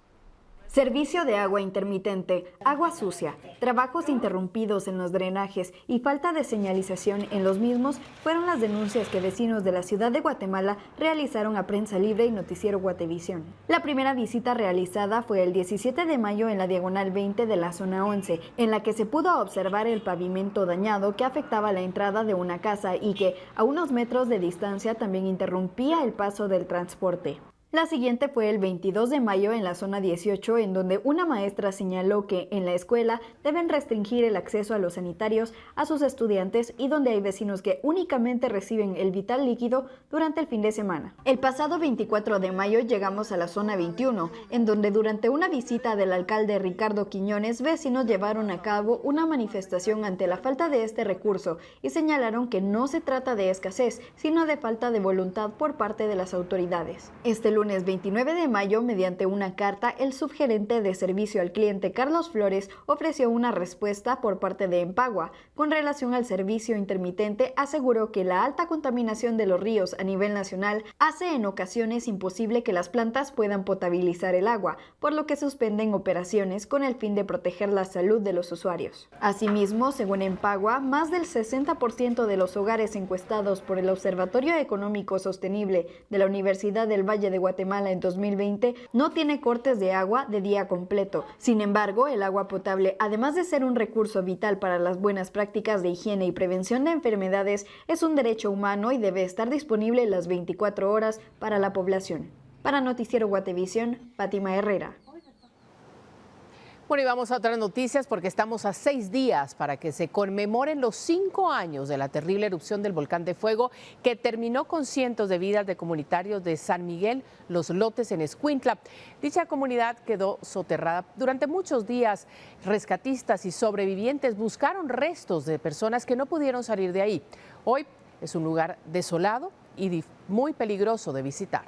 Servicio de agua intermitente, agua sucia, trabajos interrumpidos en los drenajes y falta de señalización en los mismos fueron las denuncias que vecinos de la ciudad de Guatemala realizaron a Prensa Libre y Noticiero Guatevisión. La primera visita realizada fue el 17 de mayo en la diagonal 20 de la zona 11, en la que se pudo observar el pavimento dañado que afectaba la entrada de una casa y que a unos metros de distancia también interrumpía el paso del transporte. La siguiente fue el 22 de mayo en la zona 18, en donde una maestra señaló que en la escuela deben restringir el acceso a los sanitarios a sus estudiantes y donde hay vecinos que únicamente reciben el vital líquido durante el fin de semana. El pasado 24 de mayo llegamos a la zona 21, en donde durante una visita del alcalde Ricardo Quiñones, vecinos llevaron a cabo una manifestación ante la falta de este recurso y señalaron que no se trata de escasez, sino de falta de voluntad por parte de las autoridades. Este lunes 29 de mayo, mediante una carta, el subgerente de servicio al cliente Carlos Flores ofreció una respuesta por parte de Empagua. Con relación al servicio intermitente, aseguró que la alta contaminación de los ríos a nivel nacional hace en ocasiones imposible que las plantas puedan potabilizar el agua, por lo que suspenden operaciones con el fin de proteger la salud de los usuarios. Asimismo, según Empagua, más del 60% de los hogares encuestados por el Observatorio Económico Sostenible de la Universidad del Valle de Guatemala en 2020 no tiene cortes de agua de día completo. Sin embargo, el agua potable, además de ser un recurso vital para las buenas prácticas de higiene y prevención de enfermedades, es un derecho humano y debe estar disponible las 24 horas para la población. Para Noticiero Guatevisión, Fátima Herrera. Bueno, y vamos a otras noticias porque estamos a 6 días para que se conmemoren los 5 años de la terrible erupción del volcán de fuego que terminó con cientos de vidas de comunitarios de San Miguel, Los Lotes en Escuintla. Dicha comunidad quedó soterrada durante muchos días. Rescatistas y sobrevivientes buscaron restos de personas que no pudieron salir de ahí. Hoy es un lugar desolado y muy peligroso de visitar.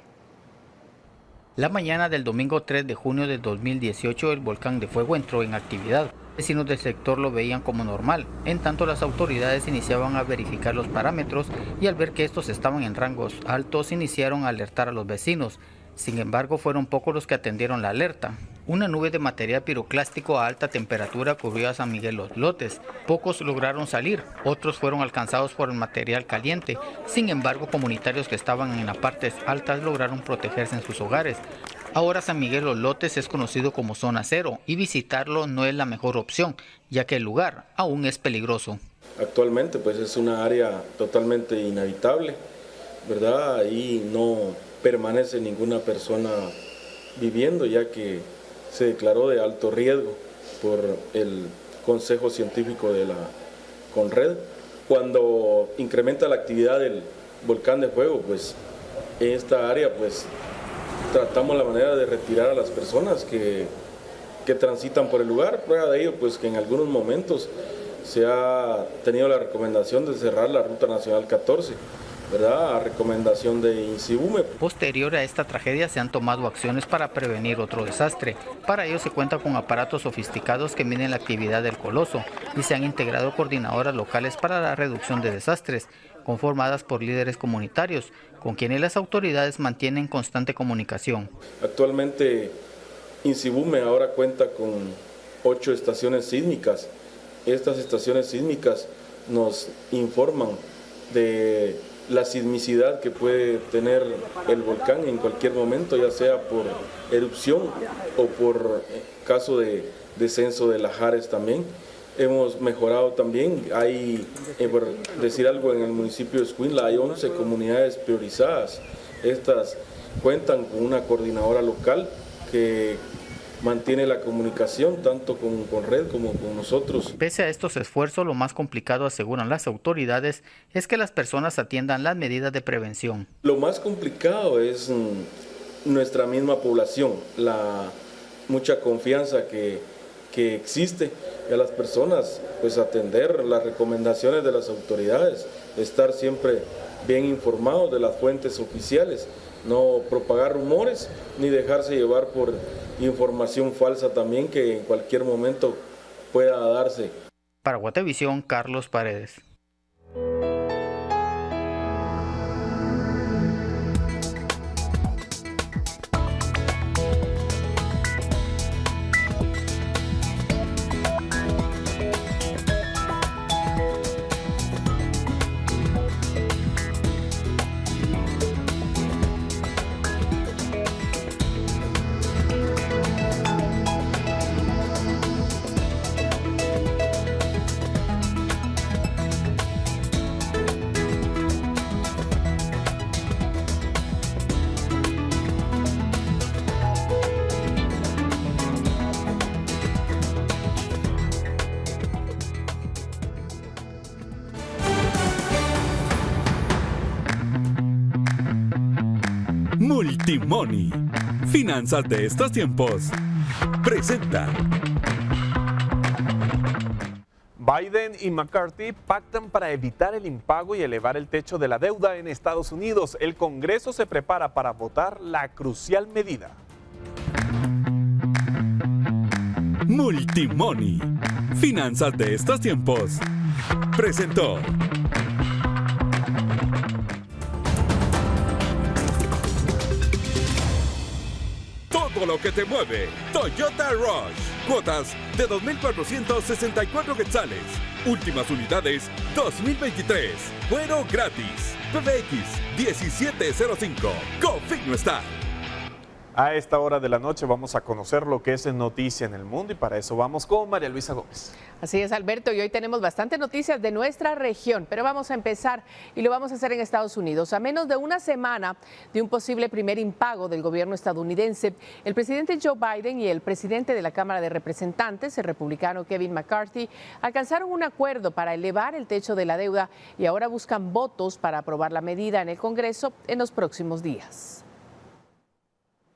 La mañana del domingo 3 de junio de 2018, el volcán de fuego entró en actividad. Vecinos del sector lo veían como normal, en tanto las autoridades iniciaban a verificar los parámetros y al ver que estos estaban en rangos altos, iniciaron a alertar a los vecinos. Sin embargo, fueron pocos los que atendieron la alerta. Una nube de material piroclástico a alta temperatura cubrió a San Miguel Los Lotes. Pocos lograron salir, otros fueron alcanzados por el material caliente. Sin embargo, comunitarios que estaban en las partes altas lograron protegerse en sus hogares. Ahora San Miguel Los Lotes es conocido como zona cero y visitarlo no es la mejor opción, ya que el lugar aún es peligroso. Actualmente pues es una área totalmente inhabitable. ¿verdad? Ahí no permanece ninguna persona viviendo, ya que se declaró de alto riesgo por el Consejo Científico de la CONRED. Cuando incrementa la actividad del volcán de fuego, pues en esta área pues tratamos la manera de retirar a las personas que transitan por el lugar. Prueba de ello pues que en algunos momentos se ha tenido la recomendación de cerrar la Ruta Nacional 14, ¿verdad? A recomendación de INSIBUME. Posterior a esta tragedia se han tomado acciones para prevenir otro desastre. Para ello se cuenta con aparatos sofisticados que miden la actividad del coloso y se han integrado coordinadoras locales para la reducción de desastres, conformadas por líderes comunitarios, con quienes las autoridades mantienen constante comunicación. Actualmente INSIBUME ahora cuenta con 8 estaciones sísmicas. Estas estaciones sísmicas nos informan de la sismicidad que puede tener el volcán en cualquier momento, ya sea por erupción o por caso de descenso de lahares también. Hemos mejorado también, hay, por decir algo, en el municipio de Escuintla hay 11 comunidades priorizadas. Estas cuentan con una coordinadora local que mantiene la comunicación tanto con CONRED como con nosotros. Pese a estos esfuerzos, lo más complicado, aseguran las autoridades, es que las personas atiendan las medidas de prevención. Lo más complicado es nuestra misma población, la mucha confianza que existe y a las personas, pues atender las recomendaciones de las autoridades, estar siempre bien informados de las fuentes oficiales, no propagar rumores ni dejarse llevar por información falsa también que en cualquier momento pueda darse. Para Guatevisión, Carlos Paredes. Multimoney, finanzas de estos tiempos, presenta. Biden y McCarthy pactan para evitar el impago y elevar el techo de la deuda en Estados Unidos. El Congreso se prepara para votar la crucial medida. Multimoney, finanzas de estos tiempos, presentó. Todo lo que te mueve, Toyota Rush. Cuotas de 2.464 quetzales. Últimas unidades 2023. Fuero gratis. PBX 1705. Config no está. A esta hora de la noche vamos a conocer lo que es noticia en el mundo y para eso vamos con María Luisa Gómez. Así es, Alberto, y hoy tenemos bastantes noticias de nuestra región, pero vamos a empezar y lo vamos a hacer en Estados Unidos. A menos de una semana de un posible primer impago del gobierno estadounidense, el presidente Joe Biden y el presidente de la Cámara de Representantes, el republicano Kevin McCarthy, alcanzaron un acuerdo para elevar el techo de la deuda y ahora buscan votos para aprobar la medida en el Congreso en los próximos días.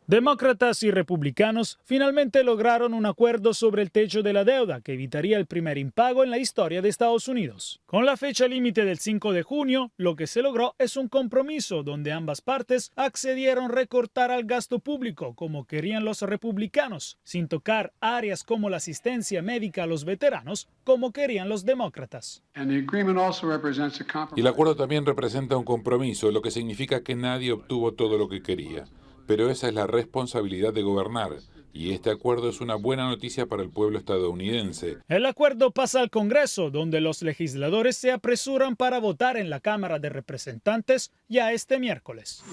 Demócratas y republicanos finalmente lograron un acuerdo sobre el techo de la deuda que evitaría el primer impago en la historia de Estados Unidos. Con la fecha límite del 5 de junio, lo que se logró es un compromiso donde ambas partes accedieron a recortar al gasto público como querían los republicanos, sin tocar áreas como la asistencia médica a los veteranos como querían los demócratas. Y el acuerdo también representa un compromiso, lo que significa que nadie obtuvo todo lo que quería. Pero esa es la responsabilidad de gobernar. y este acuerdo es una buena noticia para el pueblo estadounidense. El acuerdo pasa al Congreso, donde los legisladores se apresuran para votar en la Cámara de Representantes ya este miércoles.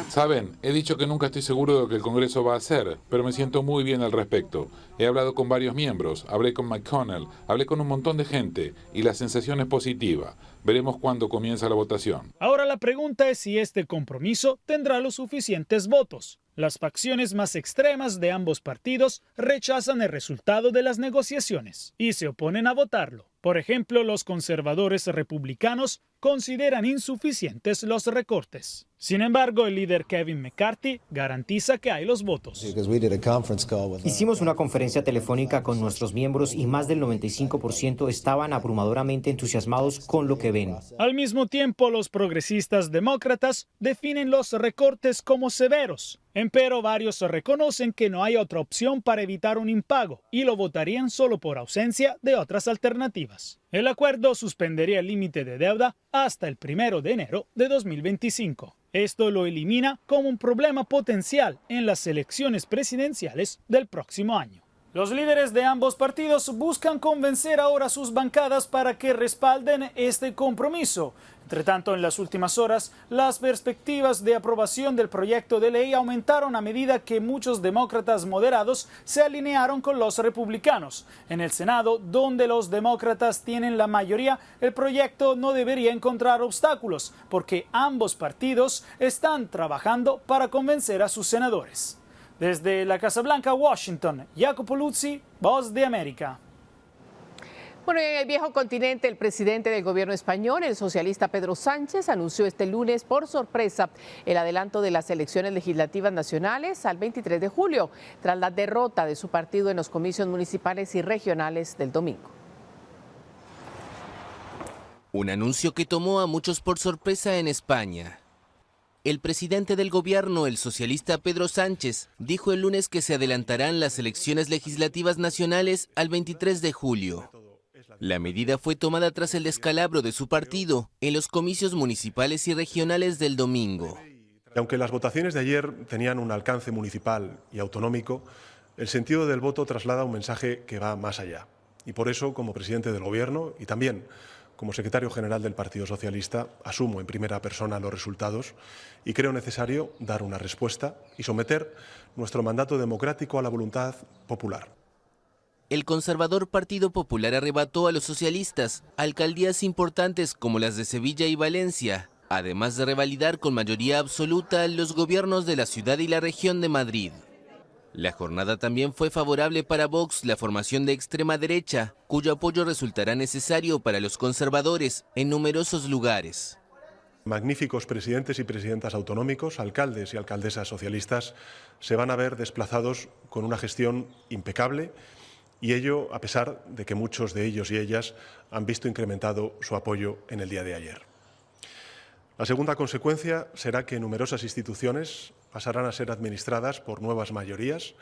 Saben, he dicho que nunca estoy seguro de lo que el Congreso va a hacer, pero me siento muy bien al respecto. He hablado con varios miembros, hablé con McConnell, hablé con un montón de gente y la sensación es positiva. Veremos cuándo comienza la votación. Ahora la pregunta es si este compromiso tendrá los suficientes votos. Las facciones más extremas de ambos partidos rechazan el resultado de las negociaciones y se oponen a votarlo. Por ejemplo, los conservadores republicanos consideran insuficientes los recortes. Sin embargo, el líder Kevin McCarthy garantiza que hay los votos. Hicimos una conferencia telefónica con nuestros miembros y más del 95% estaban abrumadoramente entusiasmados con lo que ven. Al mismo tiempo, los progresistas demócratas definen los recortes como severos. Empero, varios reconocen que no hay otra opción para evitar un impago y lo votarían solo por ausencia de otras alternativas. El acuerdo suspendería el límite de deuda hasta el 1 de enero de 2025. Esto lo elimina como un problema potencial en las elecciones presidenciales del próximo año. Los líderes de ambos partidos buscan convencer ahora a sus bancadas para que respalden este compromiso. Entre tanto, en las últimas horas, las perspectivas de aprobación del proyecto de ley aumentaron a medida que muchos demócratas moderados se alinearon con los republicanos. En el Senado, donde los demócratas tienen la mayoría, el proyecto no debería encontrar obstáculos, porque ambos partidos están trabajando para convencer a sus senadores. Desde la Casa Blanca, Washington, Jacopo Luzzi, Voz de América. Bueno, en el viejo continente, el presidente del gobierno español, el socialista Pedro Sánchez, anunció este lunes por sorpresa el adelanto de las elecciones legislativas nacionales al 23 de julio, tras la derrota de su partido en los comicios municipales y regionales del domingo. Un anuncio que tomó a muchos por sorpresa en España. El presidente del gobierno, el socialista Pedro Sánchez, dijo el lunes que se adelantarán las elecciones legislativas nacionales al 23 de julio. La medida fue tomada tras el descalabro de su partido en los comicios municipales y regionales del domingo. Aunque las votaciones de ayer tenían un alcance municipal y autonómico, el sentido del voto traslada un mensaje que va más allá. Y por eso, como presidente del Gobierno y también como secretario general del Partido Socialista, asumo en primera persona los resultados y creo necesario dar una respuesta y someter nuestro mandato democrático a la voluntad popular. El conservador Partido Popular arrebató a los socialistas alcaldías importantes como las de Sevilla y Valencia, además de revalidar con mayoría absoluta los gobiernos de la ciudad y la región de Madrid. La jornada también fue favorable para Vox, la formación de extrema derecha, cuyo apoyo resultará necesario para los conservadores en numerosos lugares. Magníficos presidentes y presidentas autonómicos, alcaldes y alcaldesas socialistas, se van a ver desplazados con una gestión impecable, y ello a pesar de que muchos de ellos y ellas han visto incrementado su apoyo en el día de ayer. La segunda consecuencia será que numerosas instituciones pasarán a ser administradas por nuevas mayorías,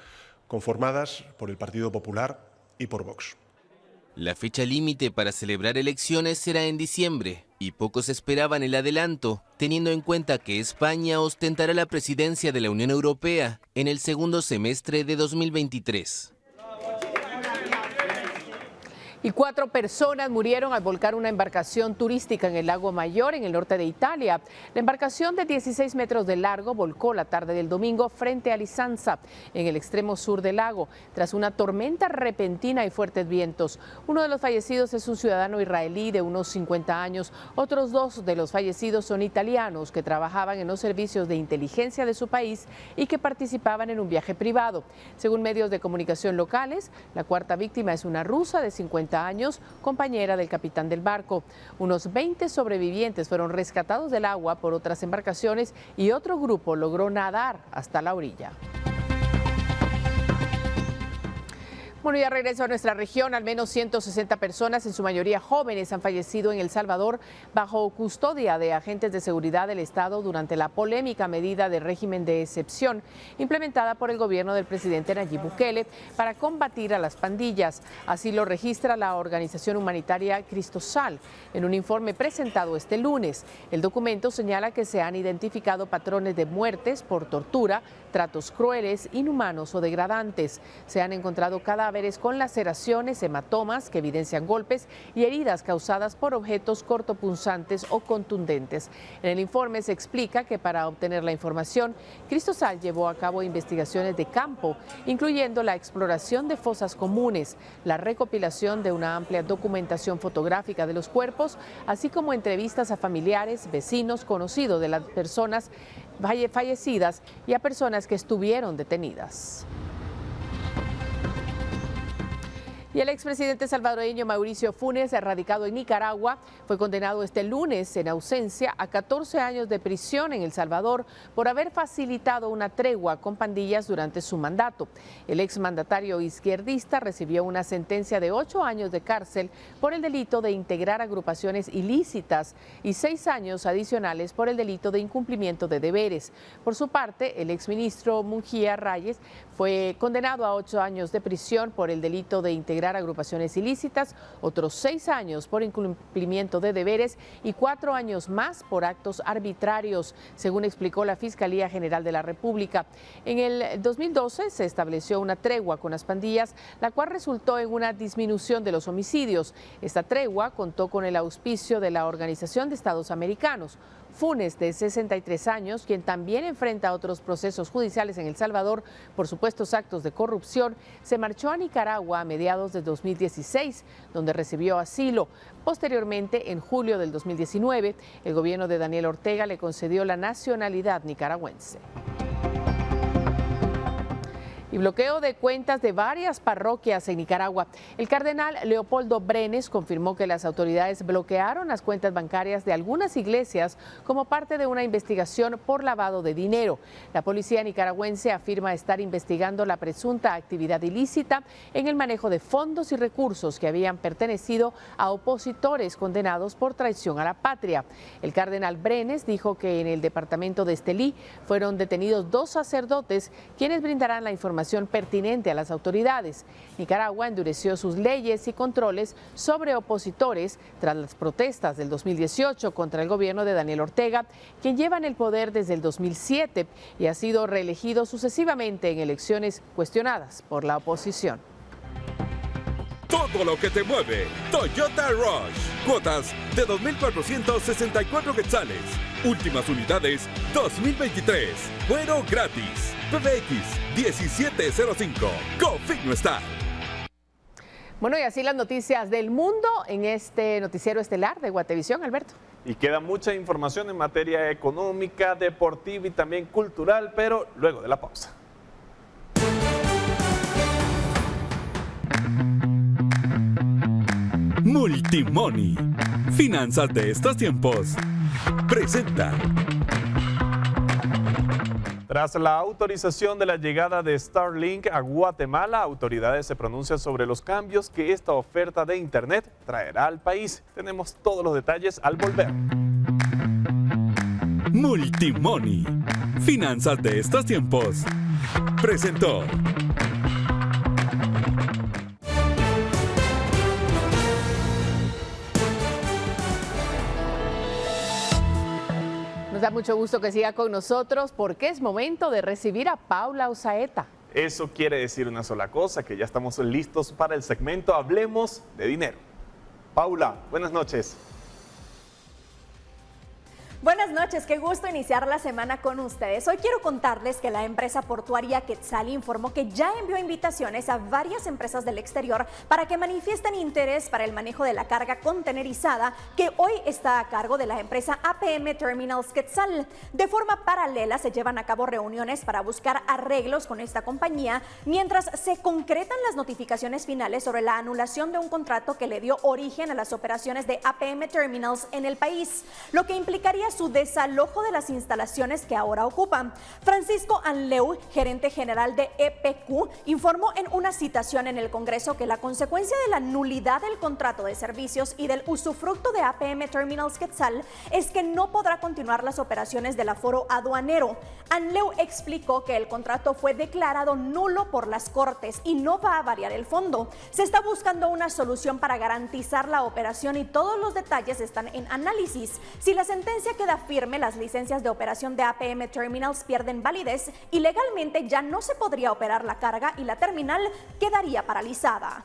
conformadas por el Partido Popular y por Vox. La fecha límite para celebrar elecciones será en diciembre, y pocos esperaban el adelanto, teniendo en cuenta que España ostentará la presidencia de la Unión Europea en el segundo semestre de 2023. Y 4 personas murieron al volcar una embarcación turística en el lago Mayor, en el norte de Italia. La embarcación de 16 metros de largo volcó la tarde del domingo frente a Lisanza, en el extremo sur del lago, tras una tormenta repentina y fuertes vientos. Uno de los fallecidos es un ciudadano israelí de unos 50 años. Otros 2 de los fallecidos son italianos que trabajaban en los servicios de inteligencia de su país y que participaban en un viaje privado. Según medios de comunicación locales, la 4ª víctima es una rusa de 50 años, compañera del capitán del barco. Unos 20 sobrevivientes fueron rescatados del agua por otras embarcaciones y otro grupo logró nadar hasta la orilla. Bueno, ya regreso a nuestra región. Al menos 160 personas, en su mayoría jóvenes, han fallecido en El Salvador bajo custodia de agentes de seguridad del Estado durante la polémica medida de régimen de excepción implementada por el gobierno del presidente Nayib Bukele para combatir a las pandillas. Así lo registra la organización humanitaria Cristosal en un informe presentado este lunes. El documento señala que se han identificado patrones de muertes por tortura, tratos crueles, inhumanos o degradantes. Se han encontrado cadáveres con laceraciones, hematomas que evidencian golpes y heridas causadas por objetos cortopunzantes o contundentes. En el informe se explica que para obtener la información, Cristosal llevó a cabo investigaciones de campo, incluyendo la exploración de fosas comunes, la recopilación de una amplia documentación fotográfica de los cuerpos, así como entrevistas a familiares, vecinos, conocidos de las personas fallecidas y a personas que estuvieron detenidas. Y el expresidente salvadoreño Mauricio Funes, radicado en Nicaragua, fue condenado este lunes en ausencia a 14 años de prisión en El Salvador por haber facilitado una tregua con pandillas durante su mandato. El exmandatario izquierdista recibió una sentencia de 8 años de cárcel por el delito de integrar agrupaciones ilícitas y 6 años adicionales por el delito de incumplimiento de deberes. Por su parte, el exministro Mungía Rayes fue condenado a 8 años de prisión por el delito de integrar agrupaciones ilícitas, otros 6 años por incumplimiento de deberes y 4 años más por actos arbitrarios, según explicó la Fiscalía General de la República. En el 2012 se estableció una tregua con las pandillas, la cual resultó en una disminución de los homicidios. Esta tregua contó con el auspicio de la Organización de Estados Americanos. Funes, de 63 años, quien también enfrenta otros procesos judiciales en El Salvador por supuestos actos de corrupción, se marchó a Nicaragua a mediados de 2016, donde recibió asilo. Posteriormente, en julio del 2019, el gobierno de Daniel Ortega le concedió la nacionalidad nicaragüense. Y bloqueo de cuentas de varias parroquias en Nicaragua. El cardenal Leopoldo Brenes confirmó que las autoridades bloquearon las cuentas bancarias de algunas iglesias como parte de una investigación por lavado de dinero. La policía nicaragüense afirma estar investigando la presunta actividad ilícita en el manejo de fondos y recursos que habían pertenecido a opositores condenados por traición a la patria. El cardenal Brenes dijo que en el departamento de Estelí fueron detenidos 2 sacerdotes quienes brindarán la información pertinente a las autoridades. Nicaragua endureció sus leyes y controles sobre opositores tras las protestas del 2018 contra el gobierno de Daniel Ortega, quien lleva en el poder desde el 2007 y ha sido reelegido sucesivamente en elecciones cuestionadas por la oposición. Todo lo que te mueve. Toyota Rush. Cuotas de 2.464 quetzales. Últimas unidades 2023. Cuero gratis. PBX 1705. Configno Star. Bueno, y así las noticias del mundo en este noticiero estelar de Guatevisión, Alberto. Y queda mucha información en materia económica, deportiva y también cultural, pero luego de la pausa. Multimoney. Finanzas de estos tiempos. Presenta. Tras la autorización de la llegada de Starlink a Guatemala, autoridades se pronuncian sobre los cambios que esta oferta de Internet traerá al país. Tenemos todos los detalles al volver. Multimoney. Finanzas de estos tiempos. Presentó. Nos da mucho gusto que siga con nosotros porque es momento de recibir a Paula Osaeta. Eso quiere decir una sola cosa, que ya estamos listos para el segmento Hablemos de Dinero. Paula, buenas noches. Buenas noches, qué gusto iniciar la semana con ustedes. Hoy quiero contarles que la empresa portuaria Quetzal informó que ya envió invitaciones a varias empresas del exterior para que manifiesten interés para el manejo de la carga contenerizada que hoy está a cargo de la empresa APM Terminals Quetzal. De forma paralela se llevan a cabo reuniones para buscar arreglos con esta compañía mientras se concretan las notificaciones finales sobre la anulación de un contrato que le dio origen a las operaciones de APM Terminals en el país, lo que implicaría su desalojo de las instalaciones que ahora ocupan. Francisco Anleu, gerente general de EPQ, informó en una citación en el Congreso que la consecuencia de la nulidad del contrato de servicios y del usufructo de APM Terminals Quetzal es que no podrá continuar las operaciones del aforo aduanero. Anleu explicó que el contrato fue declarado nulo por las Cortes y no va a variar el fondo. Se está buscando una solución para garantizar la operación y todos los detalles están en análisis. Si la sentencia queda firme, las licencias de operación de APM Terminals pierden validez y legalmente ya no se podría operar la carga y la terminal quedaría paralizada.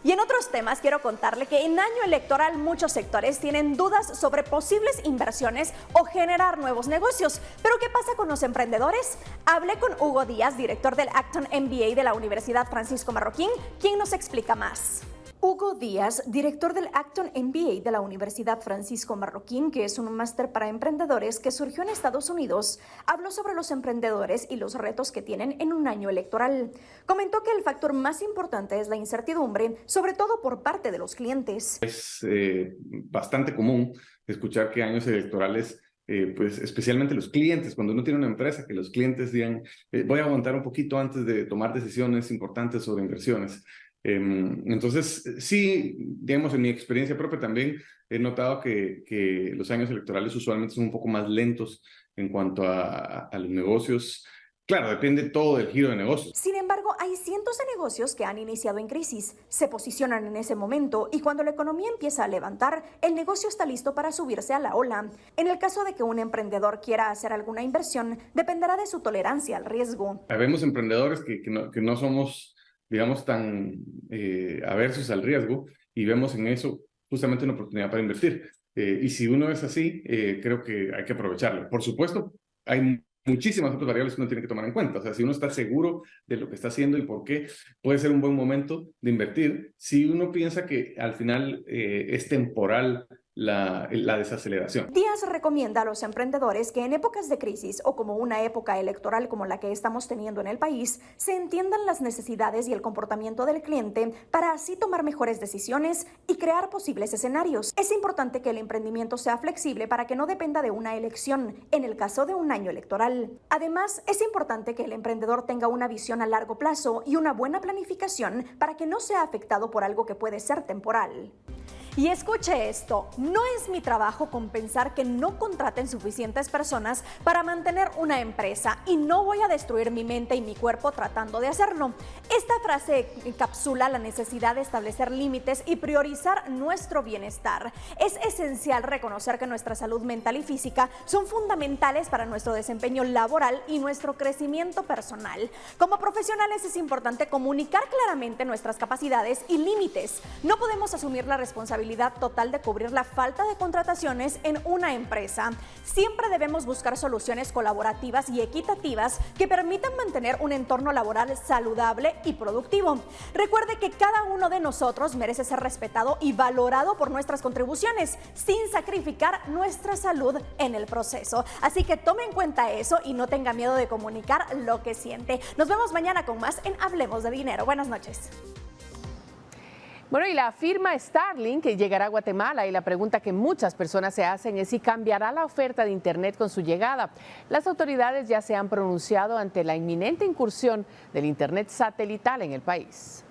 Y en otros temas quiero contarle que en año electoral muchos sectores tienen dudas sobre posibles inversiones o generar nuevos negocios. ¿Pero qué pasa con los emprendedores? Hablé con Hugo Díaz, director del Acton MBA de la Universidad Francisco Marroquín, quien nos explica más. Hugo Díaz, director del Acton MBA de la Universidad Francisco Marroquín, que es un máster para emprendedores que surgió en Estados Unidos, habló sobre los emprendedores y los retos que tienen en un año electoral. Comentó que el factor más importante es la incertidumbre, sobre todo por parte de los clientes. Es bastante común escuchar que años electorales, pues especialmente los clientes, cuando uno tiene una empresa, que los clientes digan, voy a aguantar un poquito antes de tomar decisiones importantes sobre inversiones. Entonces, sí, digamos, en mi experiencia propia también he notado que los años electorales usualmente son un poco más lentos en cuanto a los negocios. Claro, depende todo del giro de negocios. Sin embargo, hay cientos de negocios que han iniciado en crisis, se posicionan en ese momento y cuando la economía empieza a levantar, el negocio está listo para subirse a la ola. En el caso de que un emprendedor quiera hacer alguna inversión, dependerá de su tolerancia al riesgo. Habemos emprendedores que no somos, digamos, tan aversos al riesgo y vemos en eso justamente una oportunidad para invertir. Y si uno es así, creo que hay que aprovecharlo. Por supuesto, hay muchísimas otras variables que uno tiene que tomar en cuenta. O sea, si uno está seguro de lo que está haciendo y por qué, puede ser un buen momento de invertir. Si uno piensa que al final es temporal la desaceleración. Díaz recomienda a los emprendedores que en épocas de crisis o como una época electoral como la que estamos teniendo en el país, se entiendan las necesidades y el comportamiento del cliente para así tomar mejores decisiones y crear posibles escenarios. Es importante que el emprendimiento sea flexible para que no dependa de una elección en el caso de un año electoral. Además, es importante que el emprendedor tenga una visión a largo plazo y una buena planificación para que no sea afectado por algo que puede ser temporal. Y escuche esto, no es mi trabajo compensar que no contraten suficientes personas para mantener una empresa y no voy a destruir mi mente y mi cuerpo tratando de hacerlo. Esta frase encapsula la necesidad de establecer límites y priorizar nuestro bienestar. Es esencial reconocer que nuestra salud mental y física son fundamentales para nuestro desempeño laboral y nuestro crecimiento personal. Como profesionales es importante comunicar claramente nuestras capacidades y límites. No podemos asumir la responsabilidad total de cubrir la falta de contrataciones en una empresa. Siempre debemos buscar soluciones colaborativas y equitativas que permitan mantener un entorno laboral saludable y productivo. Recuerde que cada uno de nosotros merece ser respetado y valorado por nuestras contribuciones, sin sacrificar nuestra salud en el proceso. Así que tome en cuenta eso y no tenga miedo de comunicar lo que siente. Nos vemos mañana con más en Hablemos de Dinero. Buenas noches. Bueno, y la firma Starlink que llegará a Guatemala, y la pregunta que muchas personas se hacen es si cambiará la oferta de Internet con su llegada. Las autoridades ya se han pronunciado ante la inminente incursión del Internet satelital en el país.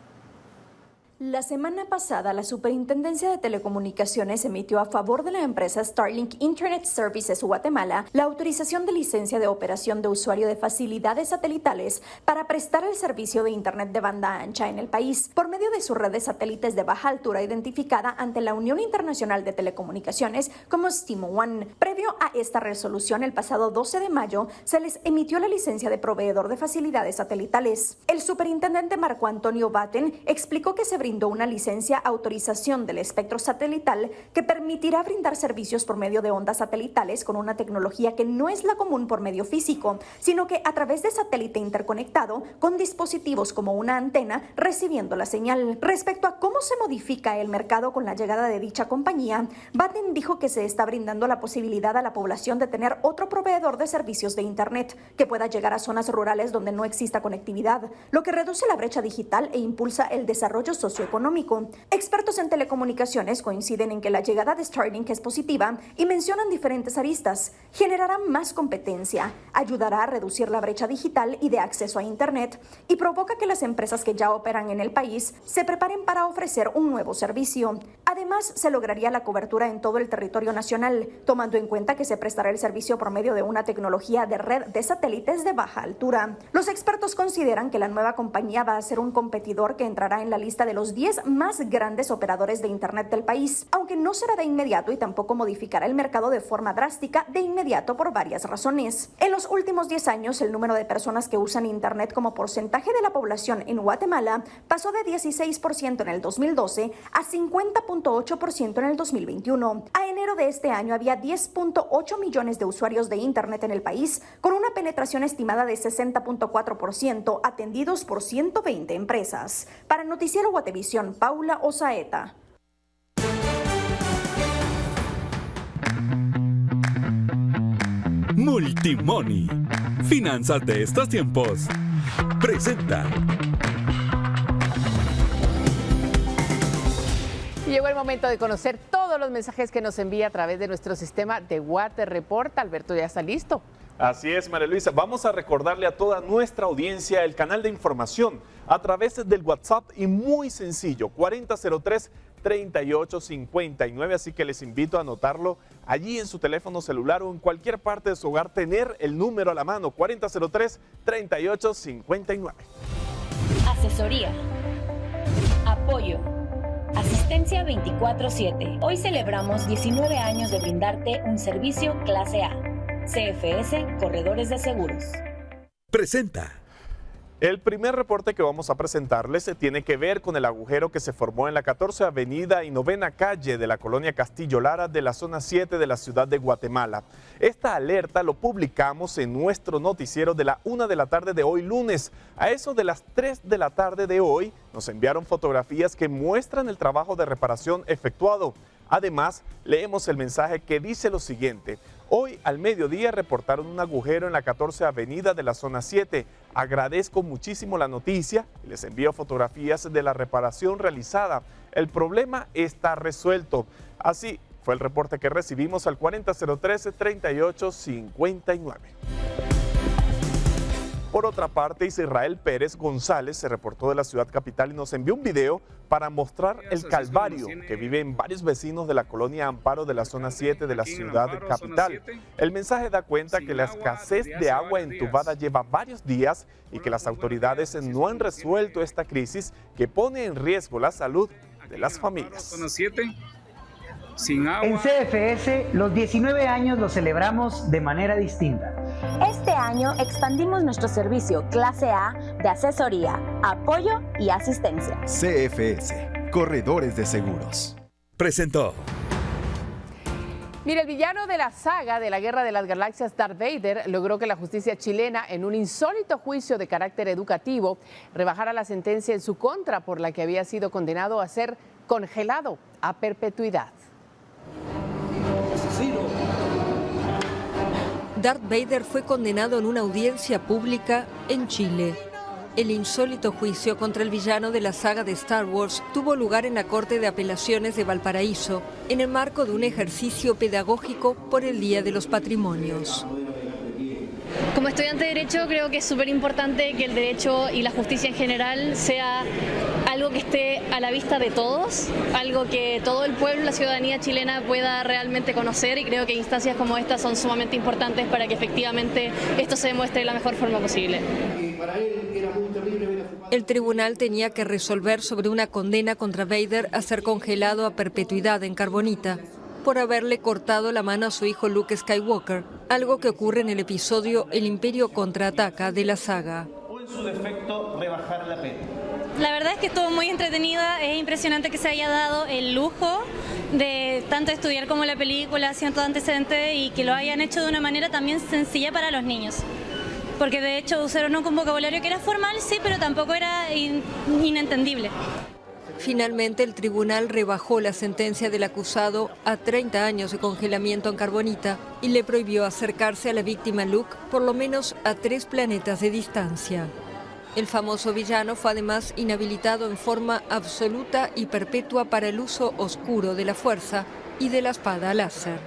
La semana pasada, la Superintendencia de Telecomunicaciones emitió a favor de la empresa Starlink Internet Services Guatemala la autorización de licencia de operación de usuario de facilidades satelitales para prestar el servicio de Internet de banda ancha en el país por medio de su red de satélites de baja altura identificada ante la Unión Internacional de Telecomunicaciones como STIM-1. Previo a esta resolución, el pasado 12 de mayo, se les emitió la licencia de proveedor de facilidades satelitales. El superintendente Marco Antonio Batten explicó que se brindó una licencia autorización del espectro satelital que permitirá brindar servicios por medio de ondas satelitales con una tecnología que no es la común por medio físico, sino que a través de satélite interconectado con dispositivos como una antena recibiendo la señal. Respecto a cómo se modifica el mercado con la llegada de dicha compañía, Batten dijo que se está brindando la posibilidad a la población de tener otro proveedor de servicios de Internet que pueda llegar a zonas rurales donde no exista conectividad, lo que reduce la brecha digital e impulsa el desarrollo socioeconómico socioeconómico. Expertos en telecomunicaciones coinciden en que la llegada de Starlink es positiva y mencionan diferentes aristas. Generará más competencia, ayudará a reducir la brecha digital y de acceso a Internet y provoca que las empresas que ya operan en el país se preparen para ofrecer un nuevo servicio. Además, se lograría la cobertura en todo el territorio nacional, tomando en cuenta que se prestará el servicio por medio de una tecnología de red de satélites de baja altura. Los expertos consideran que la nueva compañía va a ser un competidor que entrará en la lista de los 10 más grandes operadores de Internet del país, aunque no será de inmediato y tampoco modificará el mercado de forma drástica de inmediato por varias razones. En los últimos 10 años, el número de personas que usan Internet como porcentaje de la población en Guatemala pasó de 16% en el 2012 a 50.8% en el 2021. A enero de este año había 10.8 millones de usuarios de Internet en el país, con una penetración estimada de 60.4%, atendidos por 120 empresas. Para Noticiero Guatevisión, Paula Osaeta. Multimoney. Finanzas de estos tiempos. Presenta. Y llegó el momento de conocer todos los mensajes que nos envía a través de nuestro sistema de Guate Report. Alberto ya está listo. Así es, María Luisa. Vamos a recordarle a toda nuestra audiencia el canal de información a través del WhatsApp y muy sencillo, 4003-3859. Así que les invito a anotarlo allí en su teléfono celular o en cualquier parte de su hogar, tener el número a la mano, 4003-3859. Asesoría. Apoyo. Asistencia 24/7. Hoy celebramos 19 años de brindarte un servicio clase A. CFS Corredores de Seguros. Presenta. El primer reporte que vamos a presentarles tiene que ver con el agujero que se formó en la 14 Avenida y 9ª Calle de la colonia Castillo Lara de la zona 7 de la ciudad de Guatemala. Esta alerta lo publicamos en nuestro noticiero de la 1 de la tarde de hoy lunes. A eso de las 3 de la tarde de hoy nos enviaron fotografías que muestran el trabajo de reparación efectuado. Además, leemos el mensaje que dice lo siguiente. Hoy al mediodía reportaron un agujero en la 14 Avenida de la zona 7. Agradezco muchísimo la noticia y les envío fotografías de la reparación realizada. El problema está resuelto. Así fue el reporte que recibimos al 4003-3859. Por otra parte, Israel Pérez González se reportó de la ciudad capital y nos envió un video para mostrar el calvario que viven varios vecinos de la colonia Amparo de la zona 7 de la ciudad capital. El mensaje da cuenta que la escasez de agua entubada lleva varios días y que las autoridades no han resuelto esta crisis que pone en riesgo la salud de las familias. Sin agua. En CFS, los 19 años los celebramos de manera distinta. Este año expandimos nuestro servicio clase A de asesoría, apoyo y asistencia. CFS, Corredores de Seguros. Presentó. Mira, el villano de la saga de la Guerra de las Galaxias, Darth Vader, logró que la justicia chilena, en un insólito juicio de carácter educativo, rebajara la sentencia en su contra por la que había sido condenado a ser congelado a perpetuidad. Darth Vader fue condenado en una audiencia pública en Chile. El insólito juicio contra el villano de la saga de Star Wars tuvo lugar en la Corte de Apelaciones de Valparaíso, en el marco de un ejercicio pedagógico por el Día de los Patrimonios. Como estudiante de Derecho creo que es súper importante que el derecho y la justicia en general sea algo que esté a la vista de todos, algo que todo el pueblo, la ciudadanía chilena pueda realmente conocer, y creo que instancias como estas son sumamente importantes para que efectivamente esto se demuestre de la mejor forma posible. El tribunal tenía que resolver sobre una condena contra Vader a ser congelado a perpetuidad en carbonita por haberle cortado la mano a su hijo Luke Skywalker, algo que ocurre en el episodio El Imperio Contraataca de la saga. O en su defecto, rebajar la pena. La verdad es que estuvo muy entretenida, es impresionante que se haya dado el lujo de tanto estudiar como la película, siendo antecedentes, y que lo hayan hecho de una manera también sencilla para los niños. Porque de hecho usaron un vocabulario que era formal, sí, pero tampoco era inentendible. Finalmente, el tribunal rebajó la sentencia del acusado a 30 años de congelamiento en carbonita y le prohibió acercarse a la víctima Luke por lo menos a 3 planetas de distancia. El famoso villano fue además inhabilitado en forma absoluta y perpetua para el uso oscuro de la fuerza y de la espada láser.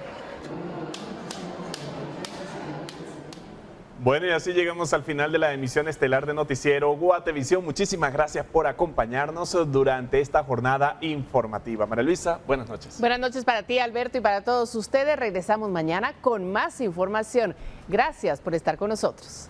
Bueno, y así llegamos al final de la emisión estelar de Noticiero Guatevisión. Muchísimas gracias por acompañarnos durante esta jornada informativa. María Luisa, buenas noches. Buenas noches para ti, Alberto, y para todos ustedes. Regresamos mañana con más información. Gracias por estar con nosotros.